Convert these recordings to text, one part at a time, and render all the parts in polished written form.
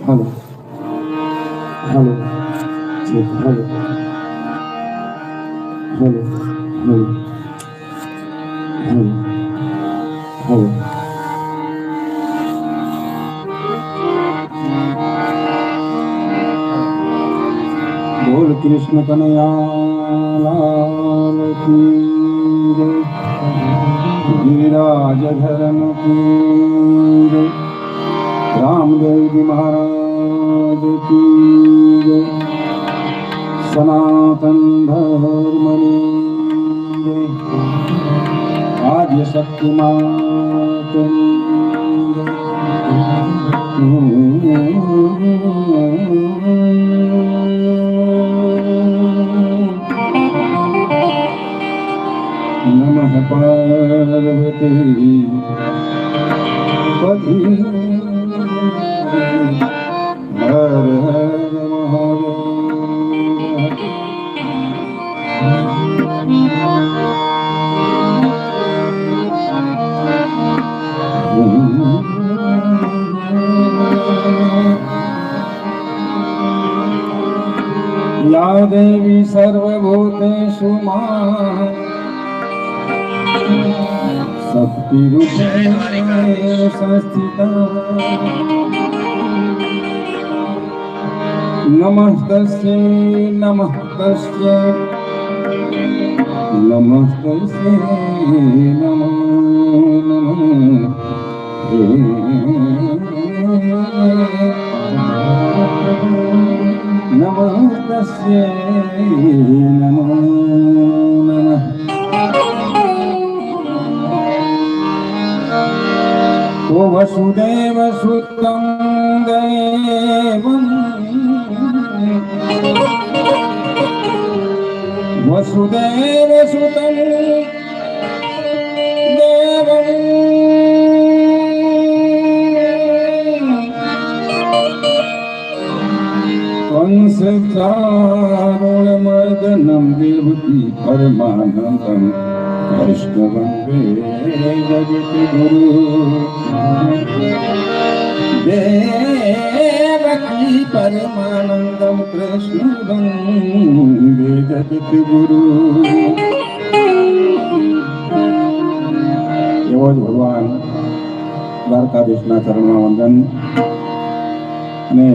Hello, hello, check, hello, hello, hello, hello, hello. बोल कृष्ण कन्हैया लाल की जय, गिरिराज धरन की जय, रामदेव जी महाराज की जय, सनातन धर्म की जय, आद्य शक्ति माता नमः पार्वती पति हर हर महादेव। या देवी सर्वभूतेषु शक्तिरूपेण संस्थिता नमस्तस्यै नमस्तस्यै नमस्तस्यै नमो नमः नमस्तस्यै नमो नमः। ओ वसुदेव सुतं देवं वसुदेव सुतं देवं कंसचारुणमर्दनं देवकी परमानन्दं कृष्ण वन्दे जगद्गुरु। देवकी परमानन्दं कृष्ण वन्दे जगद्गुरु। દ્વારકાધીશના ચરણમાં વંદન. અને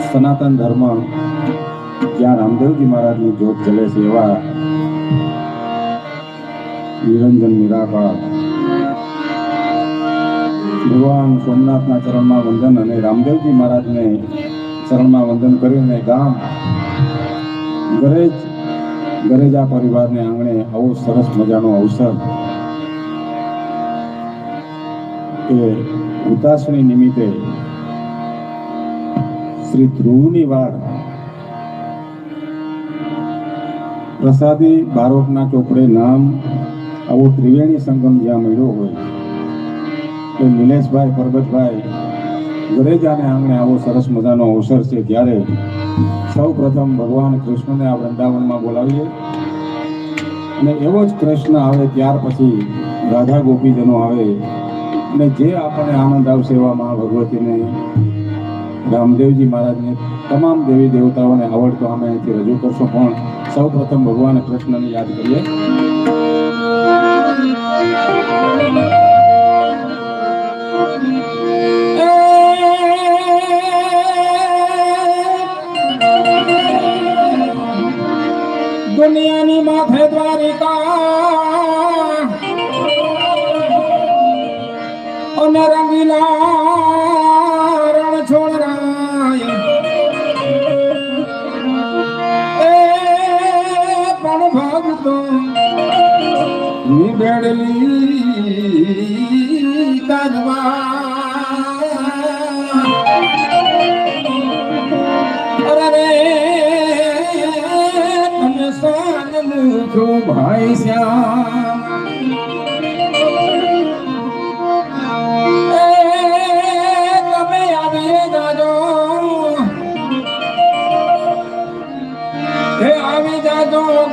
સનાતન ધર્મ જ્યાં રામદેવજી મહારાજની જ્યોત જલે છે એવા નિરંજન નિરાકાર ભગવાન સોમનાથના ચરણમાં વંદન અને રામદેવજી મહારાજને ચરણમાં વંદન કરીને ગામ ગરેજા પરિવારને આંગણે આવો સરસ મજાનો અવસર કે ઉતાસણી નિમિત્તે શ્રી ધ્રુવની વાડ પ્રસાદી બારોટના ચોપડે નામ આવો ત્રિવેણી સંગમ જ્યાં મળ્યો હોય તો નિલેશભાઈ પરબતભાઈ ગરેજાને આંગણે આવો સરસ મજાનો અવસર છે ત્યારે સૌ પ્રથમ ભગવાન કૃષ્ણને આ વૃંદાવનમાં બોલાવીએ અને એવો જ કૃષ્ણ આવે ત્યાર પછી રાધા ગોપીજનો આવે અને જે આપણને આનંદ આવશે એવા મા ભગવતીને રામદેવજી મહારાજને તમામ દેવી દેવતાઓને આવડતો અમે અહીંથી રજૂ કરશો. પણ સૌ પ્રથમ ભગવાન કૃષ્ણને યાદ કરીએ. દુનિયાની માથે દ્વારિકા અને રંગીલા રણ છોડરાય એ પણ ભક્તો નિબેડલી તાજવા અરે તમે સાન મુખો ભાઈ શ્યામ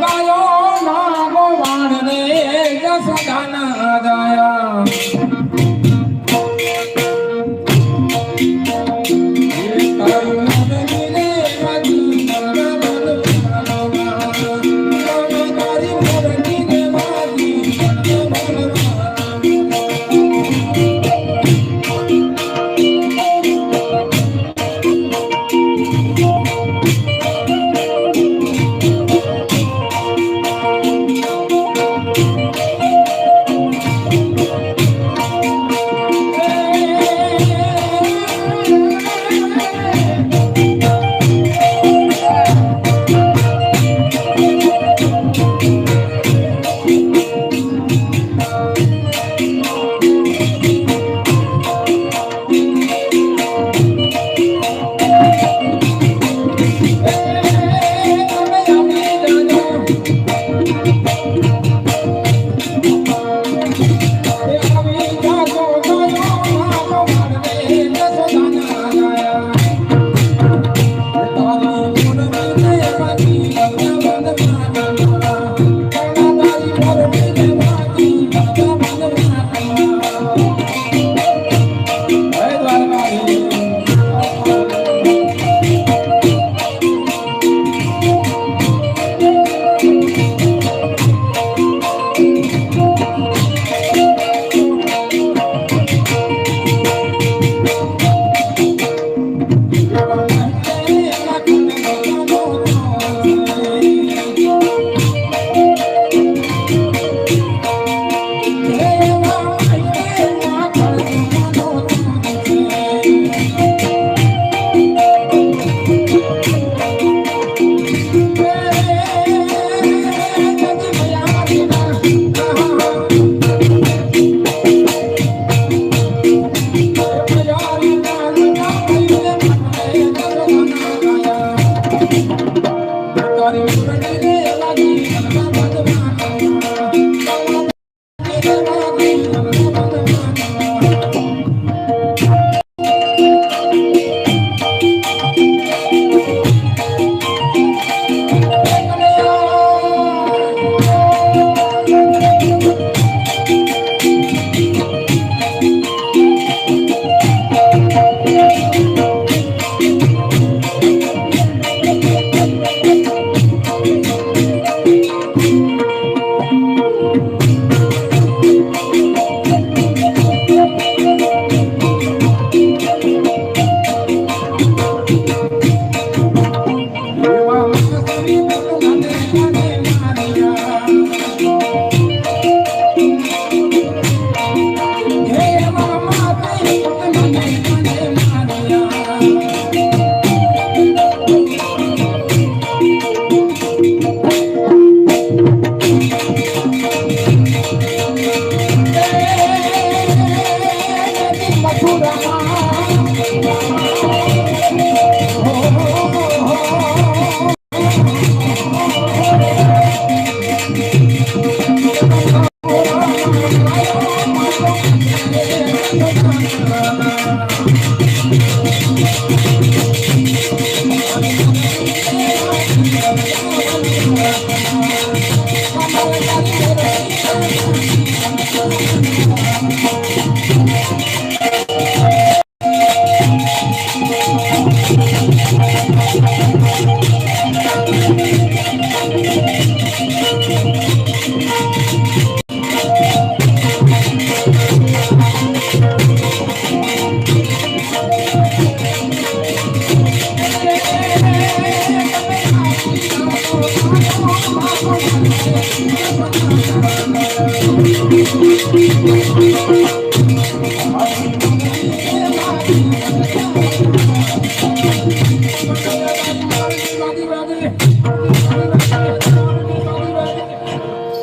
ગાયો ના ગોવાણ રે જસદાના જાયા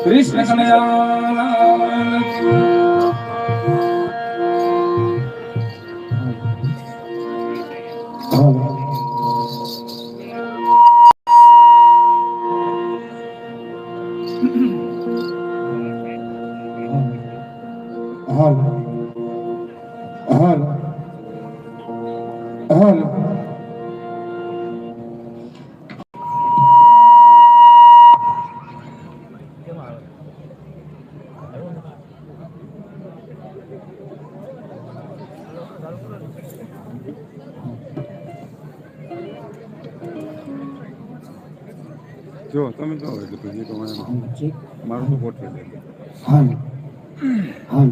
કૃષ્ણ કનૈયા હાલ હાલ હાલ જો તમે કહો એટલે પછી તો મારું તો કોટ છે હાલ હાલ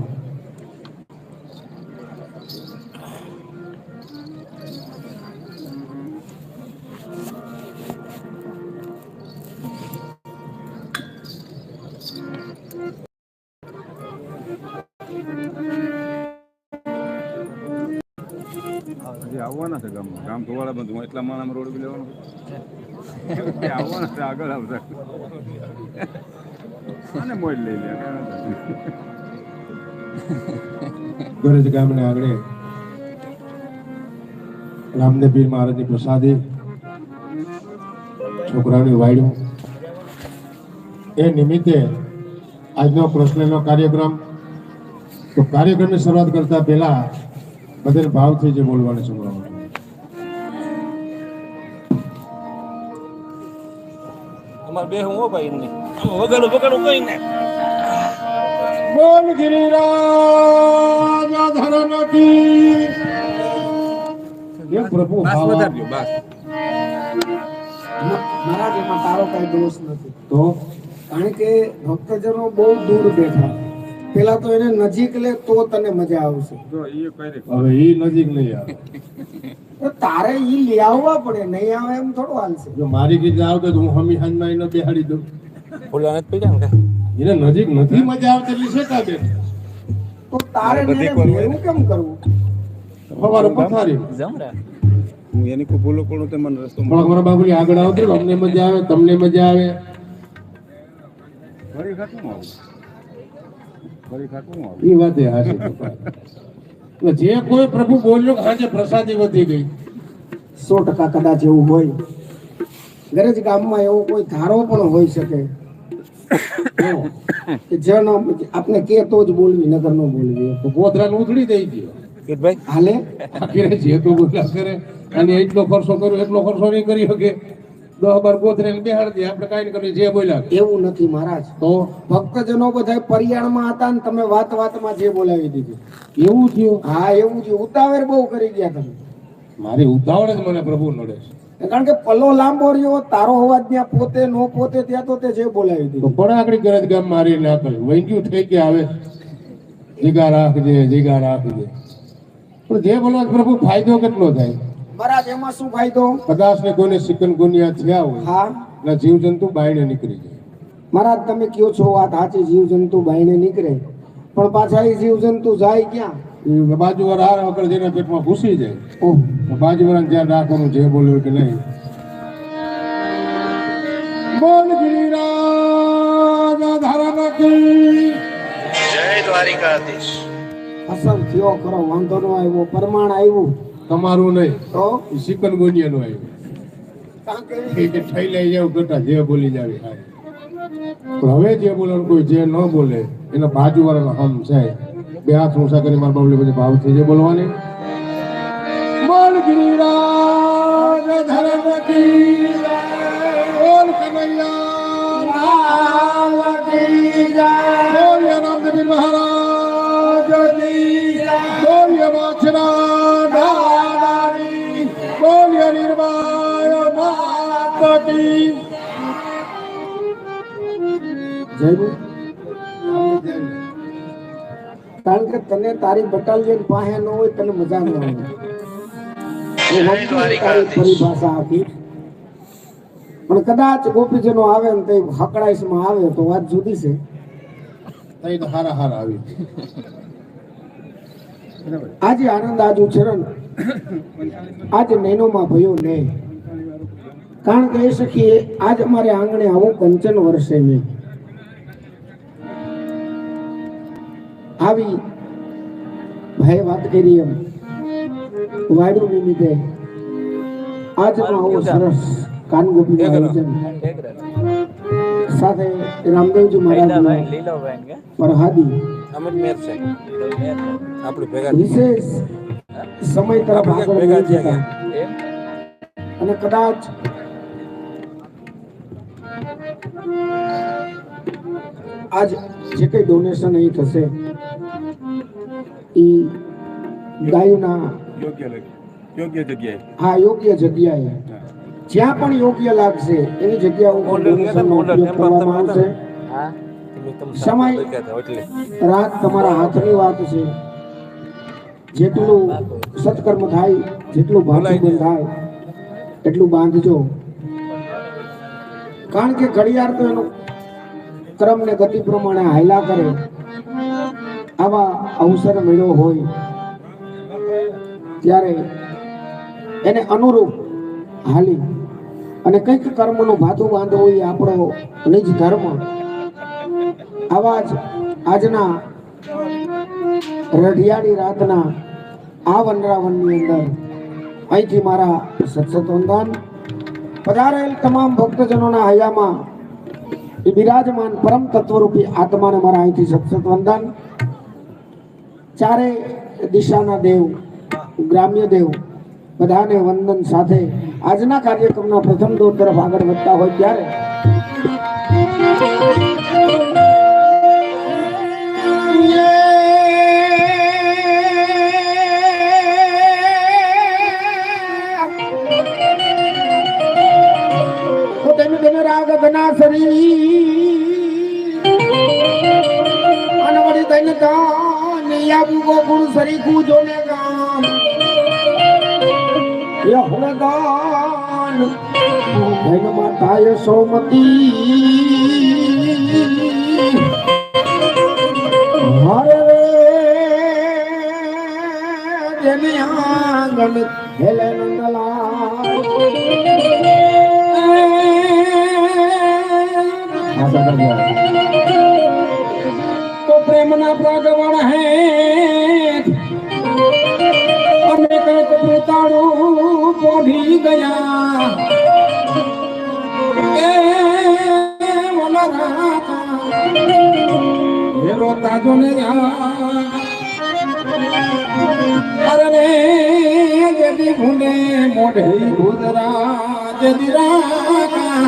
આવવાના છે ગામમાં ગામ ધોવાળા બંધ એટલા માણસ રોડ બી લેવાનો આવવાના છે આગળ આવતા અને મોજ લઈ લે ગરજ ગામને આગળ રામદેવ પીર મહારાજની પ્રસાદી છોકરાની વાયડું એ નિમિત્તે આજનો પ્રશ્નનો કાર્યક્રમ તો કાર્યક્રમની શરૂઆત કરતા પહેલા બધે ભાવથી જે બોલવાનું સંભળાવવાનું અમાર બે હું ભાઈ એમની વગાડું કઈ ને બોલ ગિરિરાજ ધરણકી એ પ્રભુ બસ વધારજો બસ મહારાજ એમાં તારો કઈ દોષ નથી તો કારણ કે ભક્તજનો બહુ દૂર બેઠા પેલા તો એને નજીક લે તો તને મજા આવશે જો એ કઈ હવે એ નજીક નહીં આવે તો તારે ઈ લઈ આવવા પડે નહીં આવે એમ થોડું હાલશે જો મારી કીધે આવતો તો હું હમી હાનમાં એને બેહાડી દઉં ફૂલા નથી પીડા ને એને નજીક નથી મજા આવતી એટલે શેકા દે તો તારે ભેગું કેમ કરવું સવારે પથારી જમરા હું એની કોઈ ભૂલો કરું તો મને રસ્તો થોડાક મારા બાબુની આગળ આવતો અમને મજા આવે તમને મજા આવે ફરી ખાતું આવું ફરી ખાતું આવું એ વાત એ હાશે જે કોઈ પ્રભુ બોલ્યો કે આજે પ્રસાદી વધી ગઈ 100% કદાચ એવું હોય ગરજ ગામમાં એવો કોઈ ધારો પણ હોઈ શકે કે જન આપને કે તો જ બોલવી નગર નો બોલવી તો ગોધરાને ઉથડી દઈ દો કે ભાઈ હાલે આખરે જે તો બોલ્યા કરે અને એટલો ખર્ચો કર્યો એટલો ખર્ચો નહીં કરી શકે 10-12 ગોધરાને બેહાડી દે આપણે કાંઈ નહીં કરીએ જે બોલ્યા એવું નથી મહારાજ તો ભક્તજનો બધા પરિયાણમાં હતા ને તમે વાતમાં જે બોલાવી દીધું એવું થયું હા એવું થયું ઉતાવળ બહુ કરી ગયા તમે મારી ઉતાવળ જ મને પ્રભુ નડે છે કારણ કે પલ્લો લાંબો રહ્યો તારો અવાજ ત્યાં પોતે નો પોતે ત્યાં તો તે જે બોલાવી તો દીધું પણ આકડી ગરજ ગામ મારી ના કરી વૈગ્યું થઈ કે આવે જીગા રાખજે પણ જે બોલવા પ્રભુ ફાયદો કેટલો થાય મહારાજ એમાં શું ફાયદો કદાચ ને કોઈને ચિકનગુનિયા થયા હોય હા એટલે જીવજંતુ બાયણે નીકળી જાય મહારાજ તમે કયો છો વાત સાચી જીવજંતુ બાયણે નીકળે પણ પાછા એ જીવજંતુ જાય ક્યાં એ બાજુવાળા હાર વગર જેના પેટમાં ઘૂસી જાય ઓહ તો બાજુવાળાને ધ્યાન રાખવાનું જે બોલ્યું કે નહીં બોલ ગિરિરાજ ધારાનકી જય દ્વારિકાધીશ અસર થયો કરો વાંધો નો આવ્યો પ્રમાણ આવ્યું તમારું નહીં તો એ ચિકનગુનિયાનું આવ્યું કારણ કે એ કે થઈ લઈ જાવ કરતા જે બોલી જાવી પણ હવે જે બોલવાનું કોઈ જે ન બોલે એના બાજુવાળાનો હમ છે બે હાથ ઊંચા કરી મારા બાબલી બધી ભાવથી જે બોલવાની બોલ ગિરિરાજ ધરણકી બોલ કનૈયા જયનું કારણ કે તને તારી બટાલિયન પાસે ન હોય તને મજા ન આવે. હું સમજુ તારી પરિભાષા આપી પણ કદાચ ગોપીજનો આવે ને તે હકડાઈશમાં આવે તો વાત જુદી છે. તઈ તો હારા હારા આવી આજે આનંદ આજ ઉછરણ આજે નૈનોમાં ભયો ને કારણ કે એ સખી આજ અમારે આંગણે આવો કંચન વર્ષે મેં આવી ભાઈ વાત કરી એમ વાયડું નિમિત્તે આજનો આવો સરસ કાનગોપીનું આયોજન સાથે રામદેવજી મહારાજ પ્રહાદી વિશેષ સમય તરફ આગળ વધી જતા અને કદાચ આજ જે કઈ ડોનેશન અહીં થશે એ ગાયોના યોગ્ય જગ્યાએ જ્યાં પણ યોગ્ય લાગશે એવી જગ્યાઓ પર ડોનેશનનો ઉપયોગ કરવામાં આવશે. સમય રાત તમારા હાથની વાત છે. જેટલું સત્કર્મ થાય જેટલું ભાગ્ય થાય એટલું બાંધજો કારણ કે ઘડિયાળ તો એનો ક્રમ ને ગતિ પ્રમાણે હાયલા કરે. આવા અવસર મળ્યો હોય ત્યારે એને અનુરૂપ હાલી અને કંઈક કર્મનું ભાથું બાંધવું એ આપણો નિજ ધર્મ. આવા જ આજના રઢિયાળી રાતના આ વનરાવનની અંદર અહીંથી મારા સત્સત વંદન પધારેલ તમામ ભક્તજનોના હૈયામાં એ બિરાજમાન પરમ તત્વરૂપી આત્માને મારા અહીંથી સત્સત વંદન. ચારે દિશાના દેવ ગ્રામ્ય દેવ બધાને વંદન સાથે આજના કાર્યક્રમના પ્રથમ દોર તરફ આગળ વધતા હોય ત્યારે રાગ ગના શરીર અનવડી દૈન કાન યાબુ ગો ગુણ સરી કૂજો ને ગામ ય હલગાન દૈન માતા યશોમતી હરે રે જેની આંગણ હેલે નંદલા તો પ્રેમના પ્રગવણ હે અને કંઈક પોતાનું પોઢી ગયા એ રોતા જો ને અરે રે જેદી ભૂલે મોઢે ભૂદરા જેદી રાકા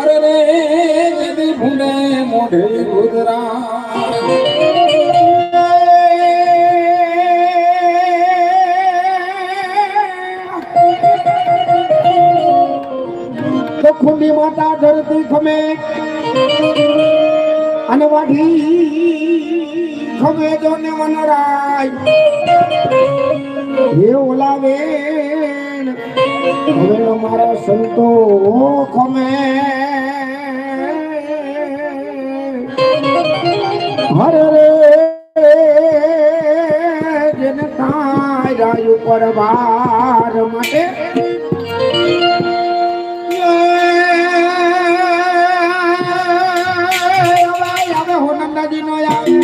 અરે રે જેદી ભૂલે મોઢે ભૂદરા તો ખુંડી માતા ધરતી ખમે અને વાઢી ખમે જો ને વનરાય હે ઓલાવે હવે મારા સંતો ખમે હરે રે જેને તારા ઉપર ભાર માટે હોનંદાજી નો આવે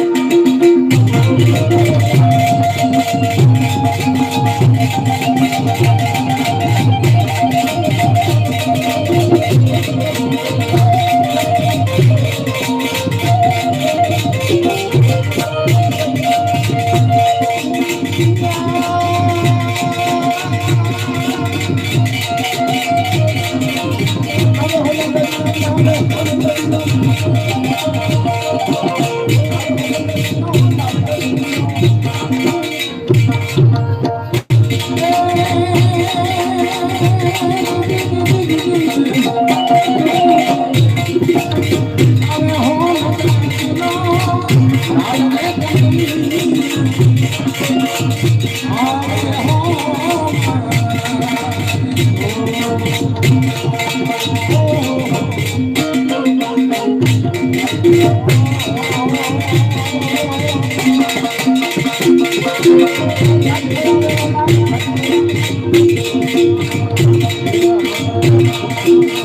Thank you.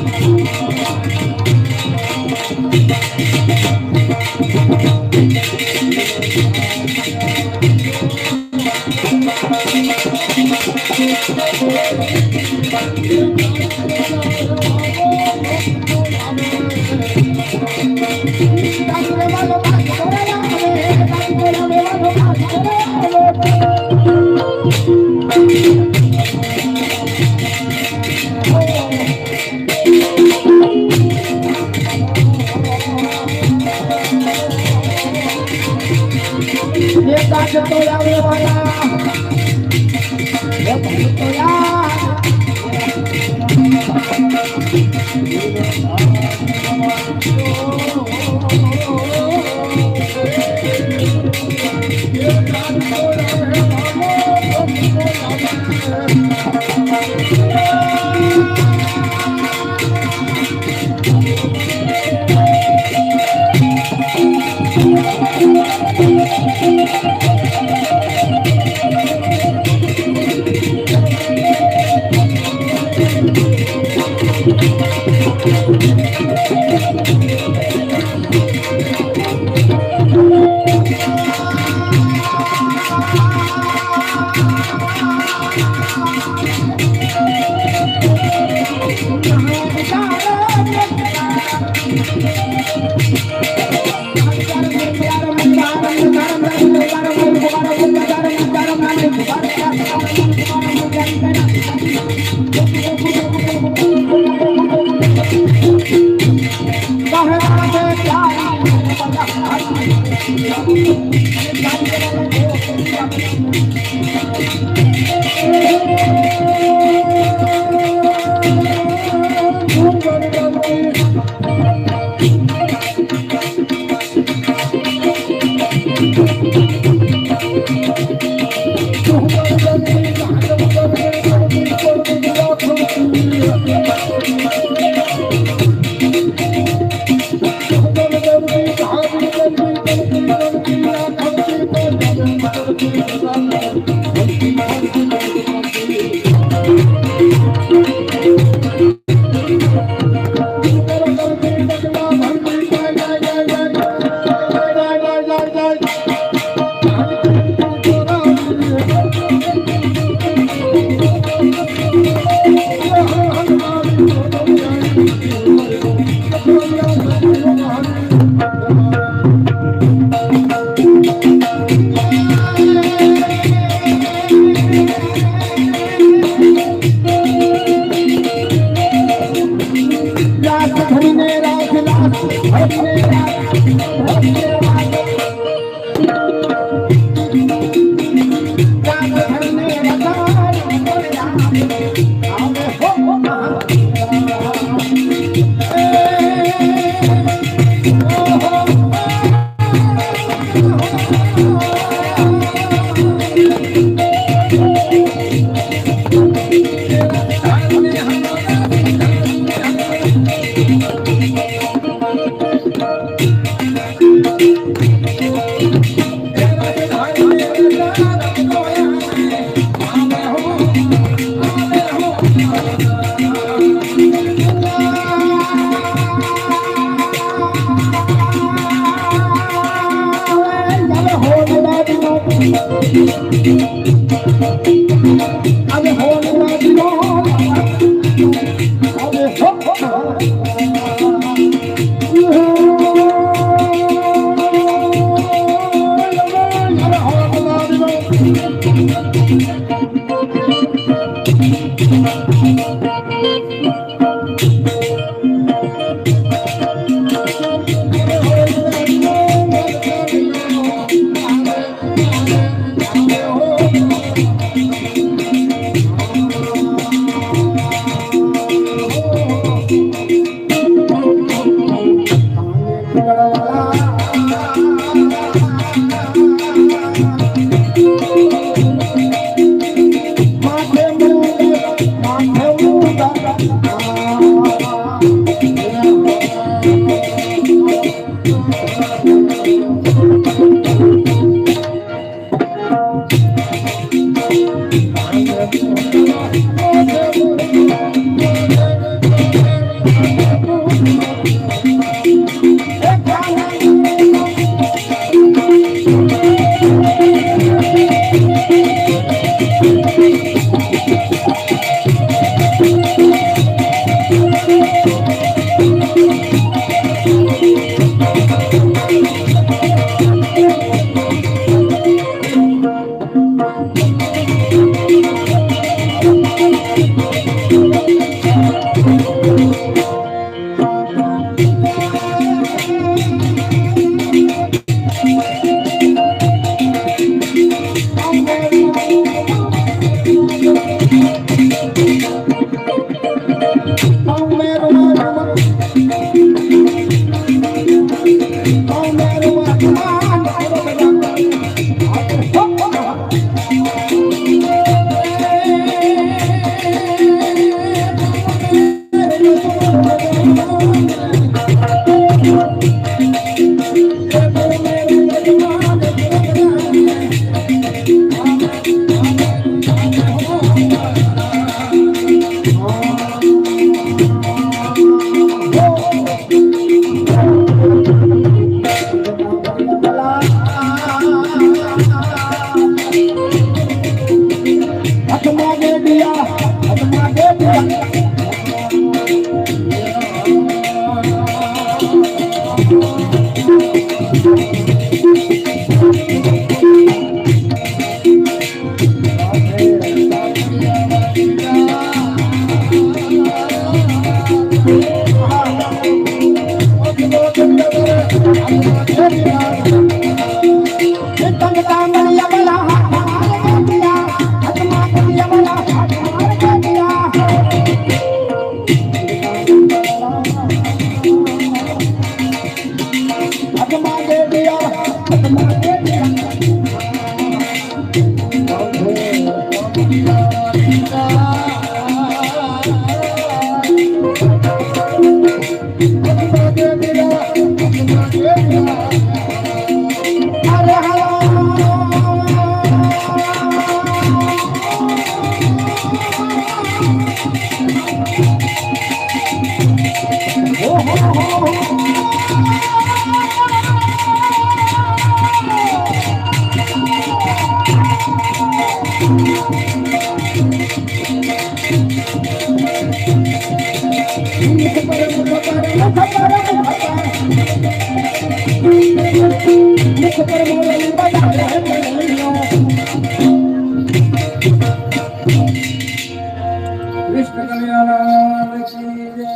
કૃષ્ણ કલ્યાણ કી જય.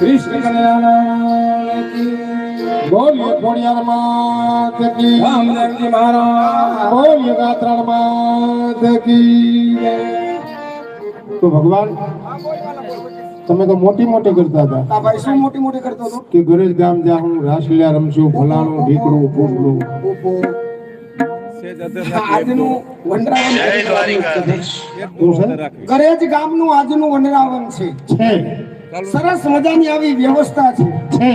कृष्ण कन्हैया की बोलिए खोड़ियार मात की રામદેવજી મહારાજ बोलिए गात्रण मात की તો ભગવાન તમે તો મોટી મોટી કરતા હતા આ ભાઈ શું મોટી મોટી કરતો હતો? કે ગરેજ ગામ જા હું રાસલીલા રમશું ફલાણું ઢીકડું પૂછડું ઊભો. આજનું વનરાવન શું છે ગરેજ ગામનું આજનું વનરાવન છે. છે સરસ મજાની આવી વ્યવસ્થા છે. છે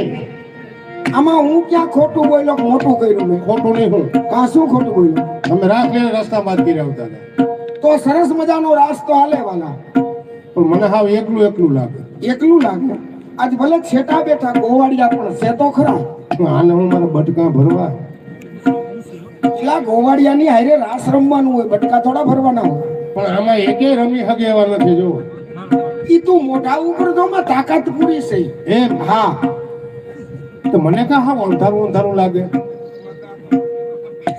આમાં હું ક્યાં ખોટું બોલ્યો કે મોટું કર્યું મેં? ખોટું નહીં હું કાં શું ખોટું બોલ્યો? તમે રાસલીલા રસ્તામાં જ કરી આવતા હતા તો સરસ મજાનો રાસ્તો હાલે વાલા. પણ મને હાવ એકલું એકલું લાગે એકલું લાગે. આજ ભલે છેટા બેઠા ગોવાડિયા પણ છે તો ખરા. આને હું મારા બટકા ભરવા પેલા ગોવાડિયાની હારે રાસ રમવાનું હોય, બટકા થોડા ભરવાના હોય. પણ આમાં એકે રમી હગે એવા નથી જો ઈ તું મોઢા ઉપર જો માં તાકાત પૂરી છે. એમ હા, તો મને કા હાવ અંધારું અંધારું લાગે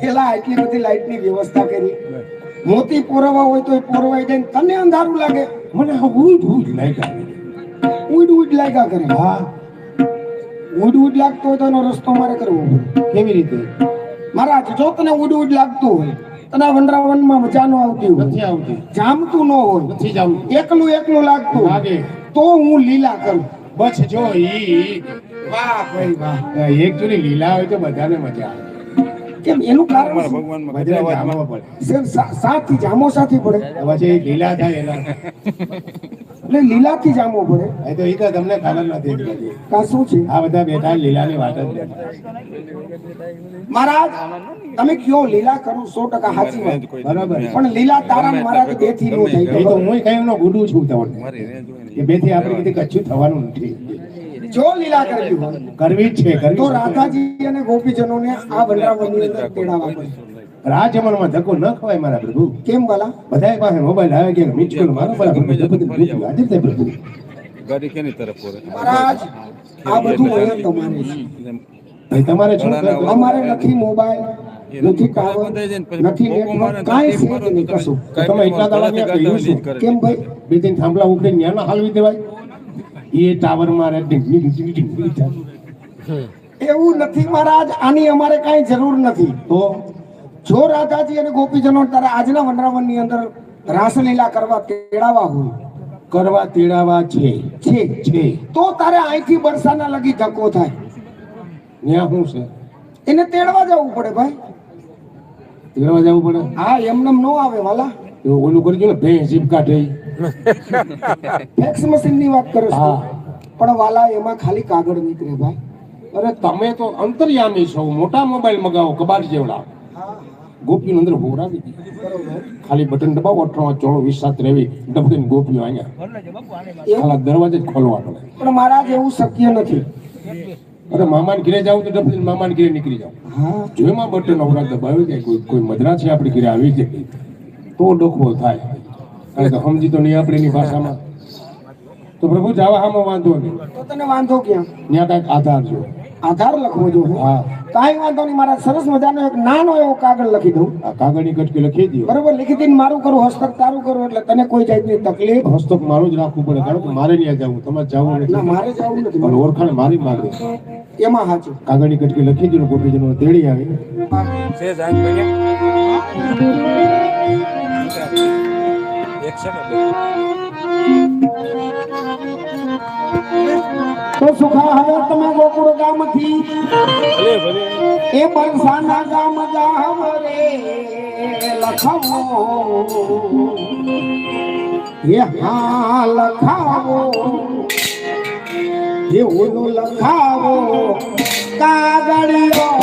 પેલા આટલી બધી લાઈટની વ્યવસ્થા કરી. મોતી પોરવા હોય તો પોરવાઈ જાય ને તને અંધારું લાગે. મને હાવ ઉડ ઉડ લાગ્યા ઉડ ઉડ લાગ્યા કરે. હા ઉડ ઉડ લાગતો હોય તો એનો રસ્તો મારે કરવો પડે. કેવી રીતે મહારાજ, જો તને ઉડ ઉડ લાગતું હોય, તને વનરાવનમાં મજા ન આવતી હોય, નથી આવતી જામતું ન હોય, નથી જાવું એકલું એકલું લાગતું હોય, લાગે તો હું લીલા કરું. બસ જો ઈ વાહ ભાઈ વાહ. એકચુઅલી લીલા હોય તો બધાને મજા આવે કેમ? એનું કારણ શું? ભગવાનમાં બધાને જામવા પડે શેર સાથી જામો સાથી પડે. પછી લીલા થાય એના એટલે લીલાથી જામો પડે. એ તો ઈ તો તમને ખબર નથી કા શું છે? આ બધા બેઠા લીલાની વાત જ બેઠા મહારાજ, તમે કયો લીલા કરું 100% સાચી વાત. બરાબર પણ લીલા તારા મહારાજ બે થી નો એ તો થાય. હું કઈ નો ગુડું છું તમને કે બે થી આપણે કીધું કચ્છું થવાનું નથી જો લીલા કરવી હોય કરવી જ છે તો કરવી રાધાજી અને ગોપીજનોને આ વનરાવનની અંદર તેડાવવા પડે. રાજમનમાં ધક્કો ન ખવાય મારા પ્રભુ કેમ ભલા? બધા પાસે મોબાઈલ આવે કે મિસ કોલ મારો બરાબર હાજર થાય પ્રભુ ગાડી કેની તરફ પોરે મહારાજ, આ બધું અહીંયા તમારે છે. ભાઈ તમારે શું કરવું? અમારે નથી મોબાઈલ, નથી ટાવર, નથી નેટવર્ક, કાંઈ છે જ નહીં કશું. તમે એટલા દાડા ત્યાં કહ્યું શું? કેમ ભાઈ? બે ત્રણ થાંભલા ઉખડી ન્યાના હાલવી દેવાય એ ટાવર મારે એવું નથી મહારાજ, આની અમારે કાંઈ જરૂર નથી. તો જો રાધાજી અને ગોપીજનો તારા આજના વનરાવનની અંદર રાસલીલા કરવા તેડાવા હોય કરવા તેડાવા છે છે તો તારે અહીંથી બરસાના લગી ધક્કો થાય. ત્યાં શું છે એને તેડવા જવું પડે ભાઈ. તેડવા જવું પડે હા, એમનેમ નો આવે વાલા. એવું ઓલું કરજો ને ભેંસ જીપ કાઢે ફેક્સ મશીનની વાત કરે છે. હા. પણ વાલા એમાં ખાલી કાગળ નીકળે ભાઈ. અરે તમે તો અંતર્યામી છો મોટા મોબાઈલ મગાવો કબાટ જેવડા ગોપીનું અંદર હોરાવી દી ખાલી બટન દબાવો 18 24 27 ડબડીને ગોપીઓ અહીંયા ખાલી દરવાજે જ ખોલવા પડે પણ મહારાજ એવું શક્ય નથી. અરે મામાને ઘરે જાવ તો ડબડીને મામાને ઘરે નીકળી જાવ હા, જો એમાં બટન અવરા દબાવી જાય કોઈ મદ્રા છે આપણી ઘરે આવી જાય તો ડખો થાય કારણ કે સમજી તો નહીં આપણે એની ભાષામાં તો પ્રભુ જાવા હામાં વાંધો નહીં તો તને વાંધો ક્યાં? ત્યાં કાંઈક આધાર જો આધાર લખવો જોઈએ. હા કાંઈ વાંધો નહીં મહારાજ, સરસ મજાનો એક નાનો એવો કાગળ લખી દઉં. આ કાગળની કટકી લખી દો બરોબર, લીખી દઈને મારું કરું, હસ્તક તારું કરું, એટલે તને કોઈ જાતની તકલીફ. હસ્તક મારું જ રાખવું પડે કારણ કે મારે ત્યાં જવું તમારે જવું ના, નથી મારે જવું નથી. પણ ઓળખાણ મારી માગે એમાં સાચું. કાગળની કટકી લખી દો ગોપીજનો તેડી આવી છે જાન ભાઈ એક સેકન્ડ તો સુખા હવે તમે ગોકુળ ગામથી ભલે ભલે એ બરસાના ગામ જાવ રે લખાવો. એ હા લખાવો, એ ઓલું લખાવો કાગળિયો.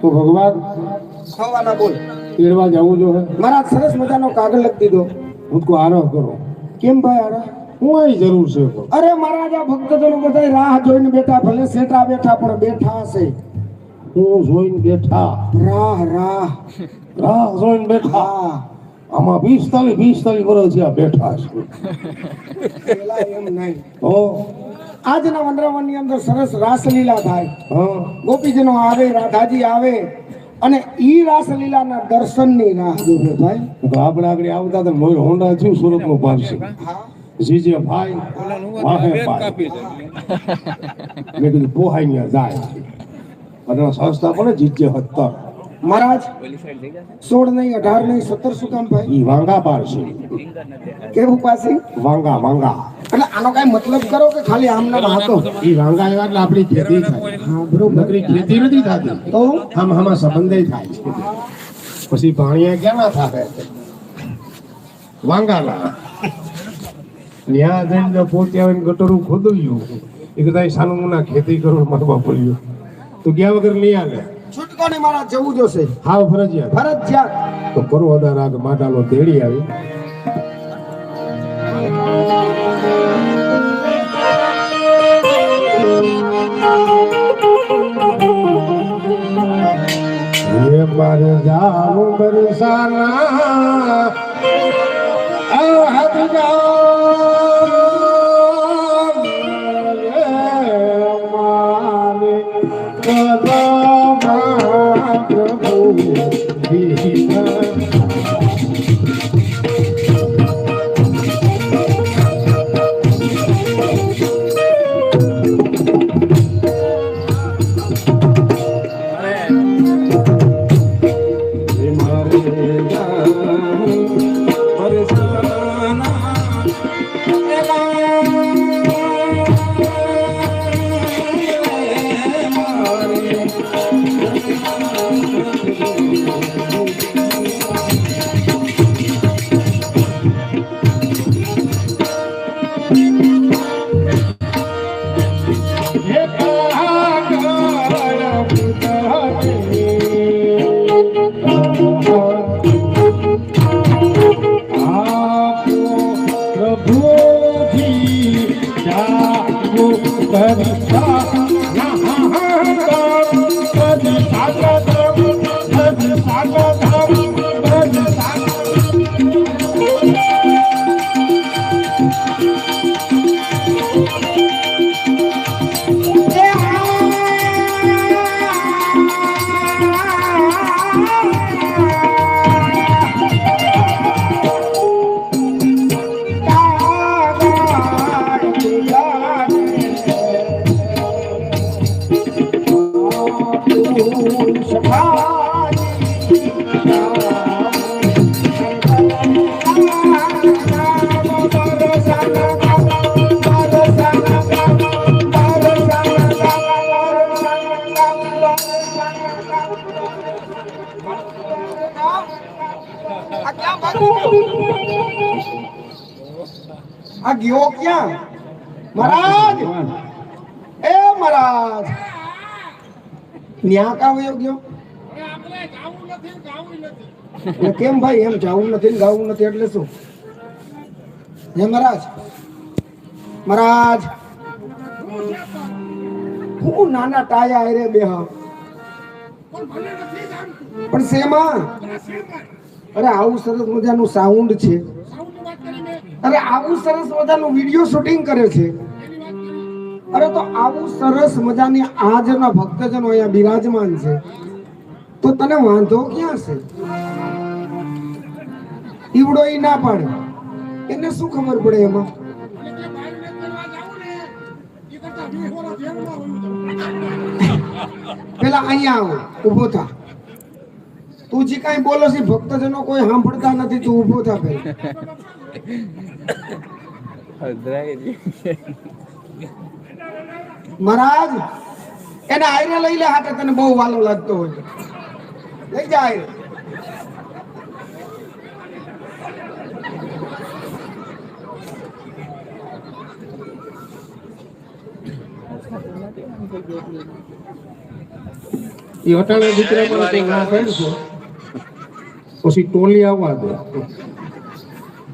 તો ભગવાન ખવાના બોલ તેડવા જવું જો હે મારા સરસ મજાનો કાગળ લખી દીધો. ઉनको આરામ કરો. કેમ ભાઈ આરા? હું અહીં જરૂર છે પણ. અરે મહારાજ આ ભક્તજનો બધા રાહ જોઈને બેઠા, ભલે સેટા બેઠા પણ બેઠા હશે. હું જોઈને બેઠા રાહ રાહ રાહ જોઈને બેઠા હા આમાં 45 વર્ષ જ્યાં બેઠા છે પેલા એમ નહીં. તો આજના વનરાવનની અંદર સરસ રાસલીલા થાય, હા ગોપીજનો આવે, રાધાજી આવે અને ઈ રાસલીલાના દર્શનની રાહ જોવે ભાઈ. તો આપણે આગળ આવતા હતા મોર હોન્ડા થયું સુરતનું પારસે હા જીજે ભાઈ વાહે ભાઈ મેં કીધું પોહાઈ ને જાય અને સંસ્થા પડે જીજે 17 મહારાજ 16 નહીં 18 નહીં 17 શું કામ ભાઈ? ઈ વાંગા પારસે કેવું પાછી? વાંગા એટલે આનો કઈ મતલબ કરો કે ખાલી આમ નામ હતો? ઈ વાંગા એવા એટલે આપણી ખેતી થાય. હા બરોબર. નકરી ખેતી નથી થતી તો આમાં સંબંધે થાય છે. પછી પાણીએ ક્યાં થાય વાંગાના ત્યાં જઈને પોતે આવીને ગટરું ખોદવ્યું એ કદાચ સાનુમુના ખેતી કરવા મારવા પડ્યું તો ગયા વગર નહીં આવે. છૂટકો ને મારા જવું જોશે હાવ ફરજિયાત ફરજિયાત. તો પર્વદાર આગ માટાલો તેડી આવી ये मर जाऊं बरसाना आहत जाऊं ये माने कदमा प्रभु दीना આ ગયો ક્યાં મહારાજ? એ મહારાજ ન્યા કા વયો ગયો? એટલે કેમ ભાઈ એમ જાવું નથી ને ગાવું નથી એટલે શું? હે મહારાજ મહારાજ હું નાના ટાયા હારે બેહા પણ શેમાં? અરે આવું સરસ મજાનું સાઉન્ડ છે, અરે આવું સરસ મજાનું વિડીયો શૂટિંગ કરે છે, અરે તો આવું સરસ મજાની આજના ભક્તજનો અહીંયા બિરાજમાન છે તો તને વાંધો ક્યાં છે? ઈવડો ઈ ના પાડે એને શું ખબર પડે એમાં? પેલા અહીંયા આવો, ઊભો થા. તું જે કાંઈ બોલો છે ભક્તજનો કોઈ સાંભળતા નથી, તું ઊભો થા પેલા. મહારાજ એને આયરે લઈ લે હાથે, તને બહુ વાલો લાગતો હોય લઈ જા આયરે. એ અટાણે દીકરા મને તો ના પાડશો, પછી ટોલી આવવા દે.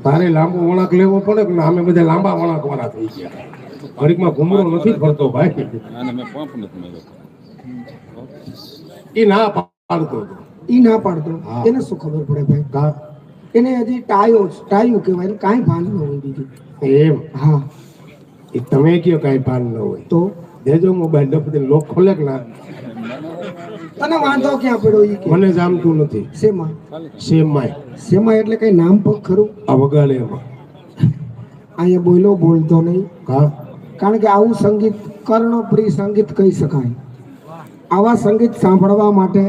તારે લાંબો વળાંક લેવો પડે કે ના, અમે બધા લાંબા વળાંક વાળા થઈ ગયા. ઘડીકમાં ઘૂમરો નથી ફરતો ભાઈ. આને મેં પંપ નથી માર્યો. એ ના પાડતો હતો. ઈ ના પાડતો, એને શું ખબર પડે ભાઈ? કા એને હજી ટાયું કહેવાય, એને કાંઈ ભાન ન હોય બીજું. એમ? હા. એ તમે કયો કાંઈ ભાન ન હોય તો દેજો મોબાઈલ, ડબલ લોક ખોલે કે ના. તને વાંધો ક્યાં પડ્યો ઈ કે? મને જામતું નથી. શેમાં? સેમાય શેમાં એટલે કઈ નામ પગ ખરું? આ વગાડે એમાં. અહીંયા બોલતો નહીં. કા કારણ કે આવું સંગીત કર્ણપ્રિય સંગીત કહી શકાય. આવા સંગીત સાંભળવા માટે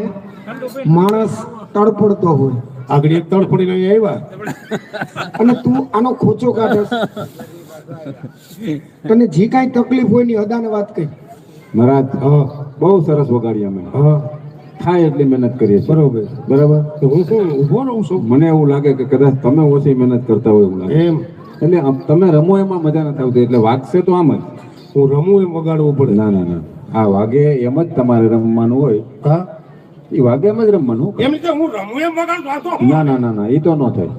માણસ તડપડતો હોય. આગળ એક તડફડીને અહીંયા આવ્યા અને તું આનો ખોચો કાઢસ. તને જે કાંઈ તકલીફ હોય ની અદાને વાત કહી. મહારાજ બહુ સરસ વગાડી અમે. હા થાય એટલી મહેનત કરીએ છીએ. બરોબર. બરાબર. તો હું શું ઊભો રહું છું? મને એવું લાગે કે કદાચ તમે ઓછી મહેનત કરતા હોય એવું લાગે. એમ? એટલે તમે રમો એમાં મજા નથી આવતી, એટલે વાગશે તો આમ જ. હું રમું એમ વગાડવું પડે? ના ના ના, આ વાગે એમ જ તમારે રમવાનું હોય. કા એ વાગે એમ જ રમવાનું. એમ રીતે હું રમું એમ વગાડતો હતો? ના ના ના ના, એ તો ન થાય.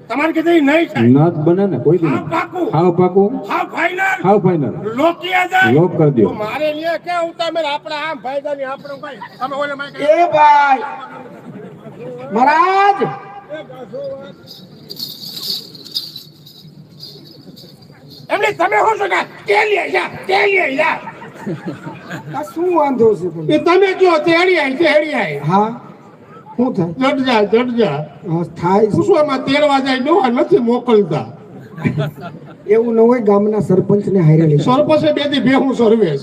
તમારે કીધું ઈ નહીં થાય? ન જ બને ને કોઈ દી. હાવ પાકું? હાવ પાકું, હા ફાઈનલ. હાવ ફાઈનલ. લોકિયા જાય. લોક કરી દો. તો મારે લે કે ઉતામેર આપણે આમ ફાયદા ની આપણે કઈ તમે ઓલે માં એ ભાઈ મહારાજ, એમને તમે શું છો કે તેલી જા આ શું વાંધો છે તમને? એ તમે કયો તેડી આઈ. હા શું થાય? જડ જા હા, થાય છે. પૂછવામાં તેડવા જાય ડોહા નથી મોકલતા. એવું ન હોય. ગામના સરપંચ ને હારે લઈ સરપંચે બે દી ભેહું સર્વેસ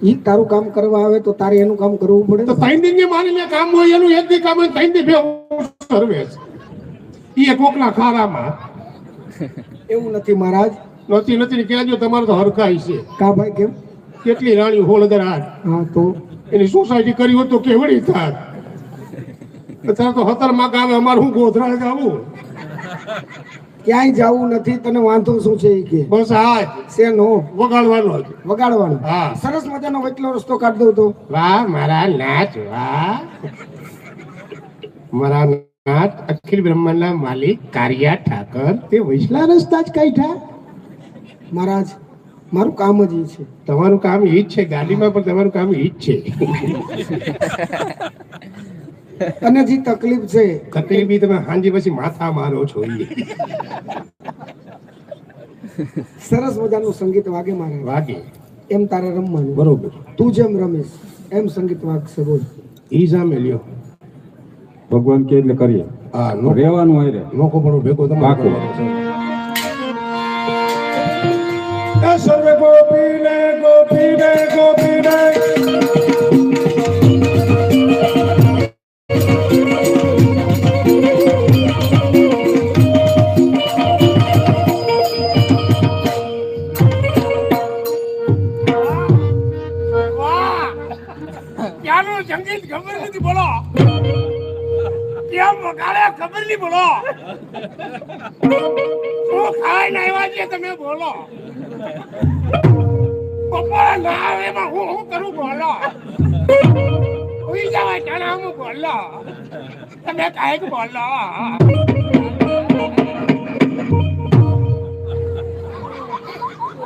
ઈ તારું કામ કરવા આવે તો તારે એનું કામ કરવું પડે. તો ત્રણ દિન ની માની મેં કામ હોય એનું એક દી કામ હોય ત્રણ દી ભેહું સર્વેસ. ઈ કોકના ખારામાં એવું નથી મહારાજ. નથી કહેજો તમારે તો હરખાઈ છે. કા ભાઈ કેમ? કેટલી રાણી 16,008 હા તો એની સોસાયટી કરી હોત તો કેવડી થાત. અત્યારે તો 17 માં ગામે અમારે હું ગોધરા જાવું. ક્યાંય જવું નથી. તને વાંધો શું છે ઈ કે? બસ હા છે નો વગાડવાનો જ. વગાડવાનું. હા. સરસ મજાનો વચલો રસ્તો કાઢ દઉં તો. વાહ મારા નાચ, વાહ મારા નાચ. અખિલ બ્રહ્માંડના માલિક કારિયા ઠાકર તે વૈસલા રસ્તા જ કાઢ્યા. મહારાજ મારું કામ જ ઈ છે. તમારું કામ ઈ જ છે. ગાડીમાં પણ તમારું કામ ઈ જ છે. તને જે તકલીફ છે તકલીફ બી તમે હાંજી પછી માથા મારો છો. સરસ મજાનું સંગીત વાગે મારે. વાગે એમ તારે રમવાનું. બરોબર. તું જેમ રમીશ એમ સંગીત વાગશે. બોલ. ઈ સામે લ્યો. ભગવાન કે એટલે કરીએ. હા રહેવાનું હોય રે. નોકો પડો ભેગો તમારે પાકું. સર્વે ગોપીને ગોપીને ગોપીને ક્યાંનું સંગીત ખબર નથી. બોલો કેમ વગાડે ખબર નહીં. બોલો શું ખાઈને આવ્યા છે તમે? બોલો બપોરે ના આવે એમાં હું કરું? બોલો ઉઈ જવાય જાણે હું. બોલો તમે કાંઈક બોલો.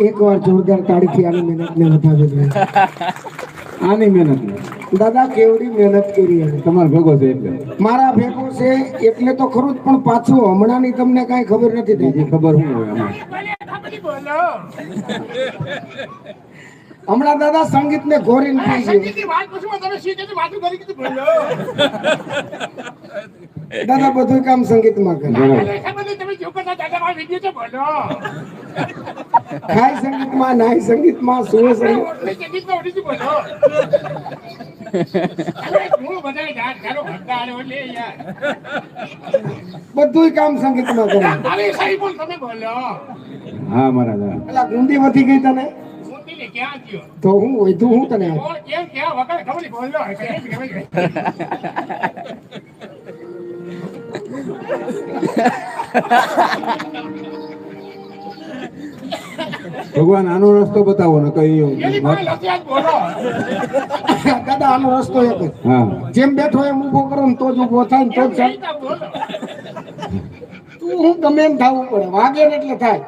એકવાર જોરદાર તાળીથી આની મહેનતને વધાવી દે. આની મહેનત દાદા કેવડી મહેનત કરી એને. તમારે ભેગો છે એટલે. મારા ભેગો છે એટલે તો ખરું જ, પણ પાછું હમણાંની તમને કાંઈ ખબર નથી બીજી થતી. ખબર શું હોય આમાં? બોલો હમણાં દાદા સંગીત ને ઘોરીને પી ગયું. સંગીતની વાત પૂછવા તમે શીખે માથું કરી કીધું. બોલો દાદા બધું કામ સંગીતમાં કરે. બરાબર. ખબર નહીં તમે જો કરતા દાદા વિડીયો છે. બોલો ખાય સંગીતમાં, નાય સંગીતમાં, સુવે સંગીત. બધુંય કામ સંગીતમાં કરે. હા મહારાજ હા. પેલા ગુંડી વધી ગઈ તને તો હું વધુ હું તને ભગવાન આનો રસ્તો બતાવો ને કઈ દાદા આનો રસ્તો એક જ. હા જેમ બેઠો એમ ઊભો કરો ને તો જ ઊભો થાય ને તો જ થાય. તું હું ગમે એમ થવું પડે, વાગે ને એટલે થાય.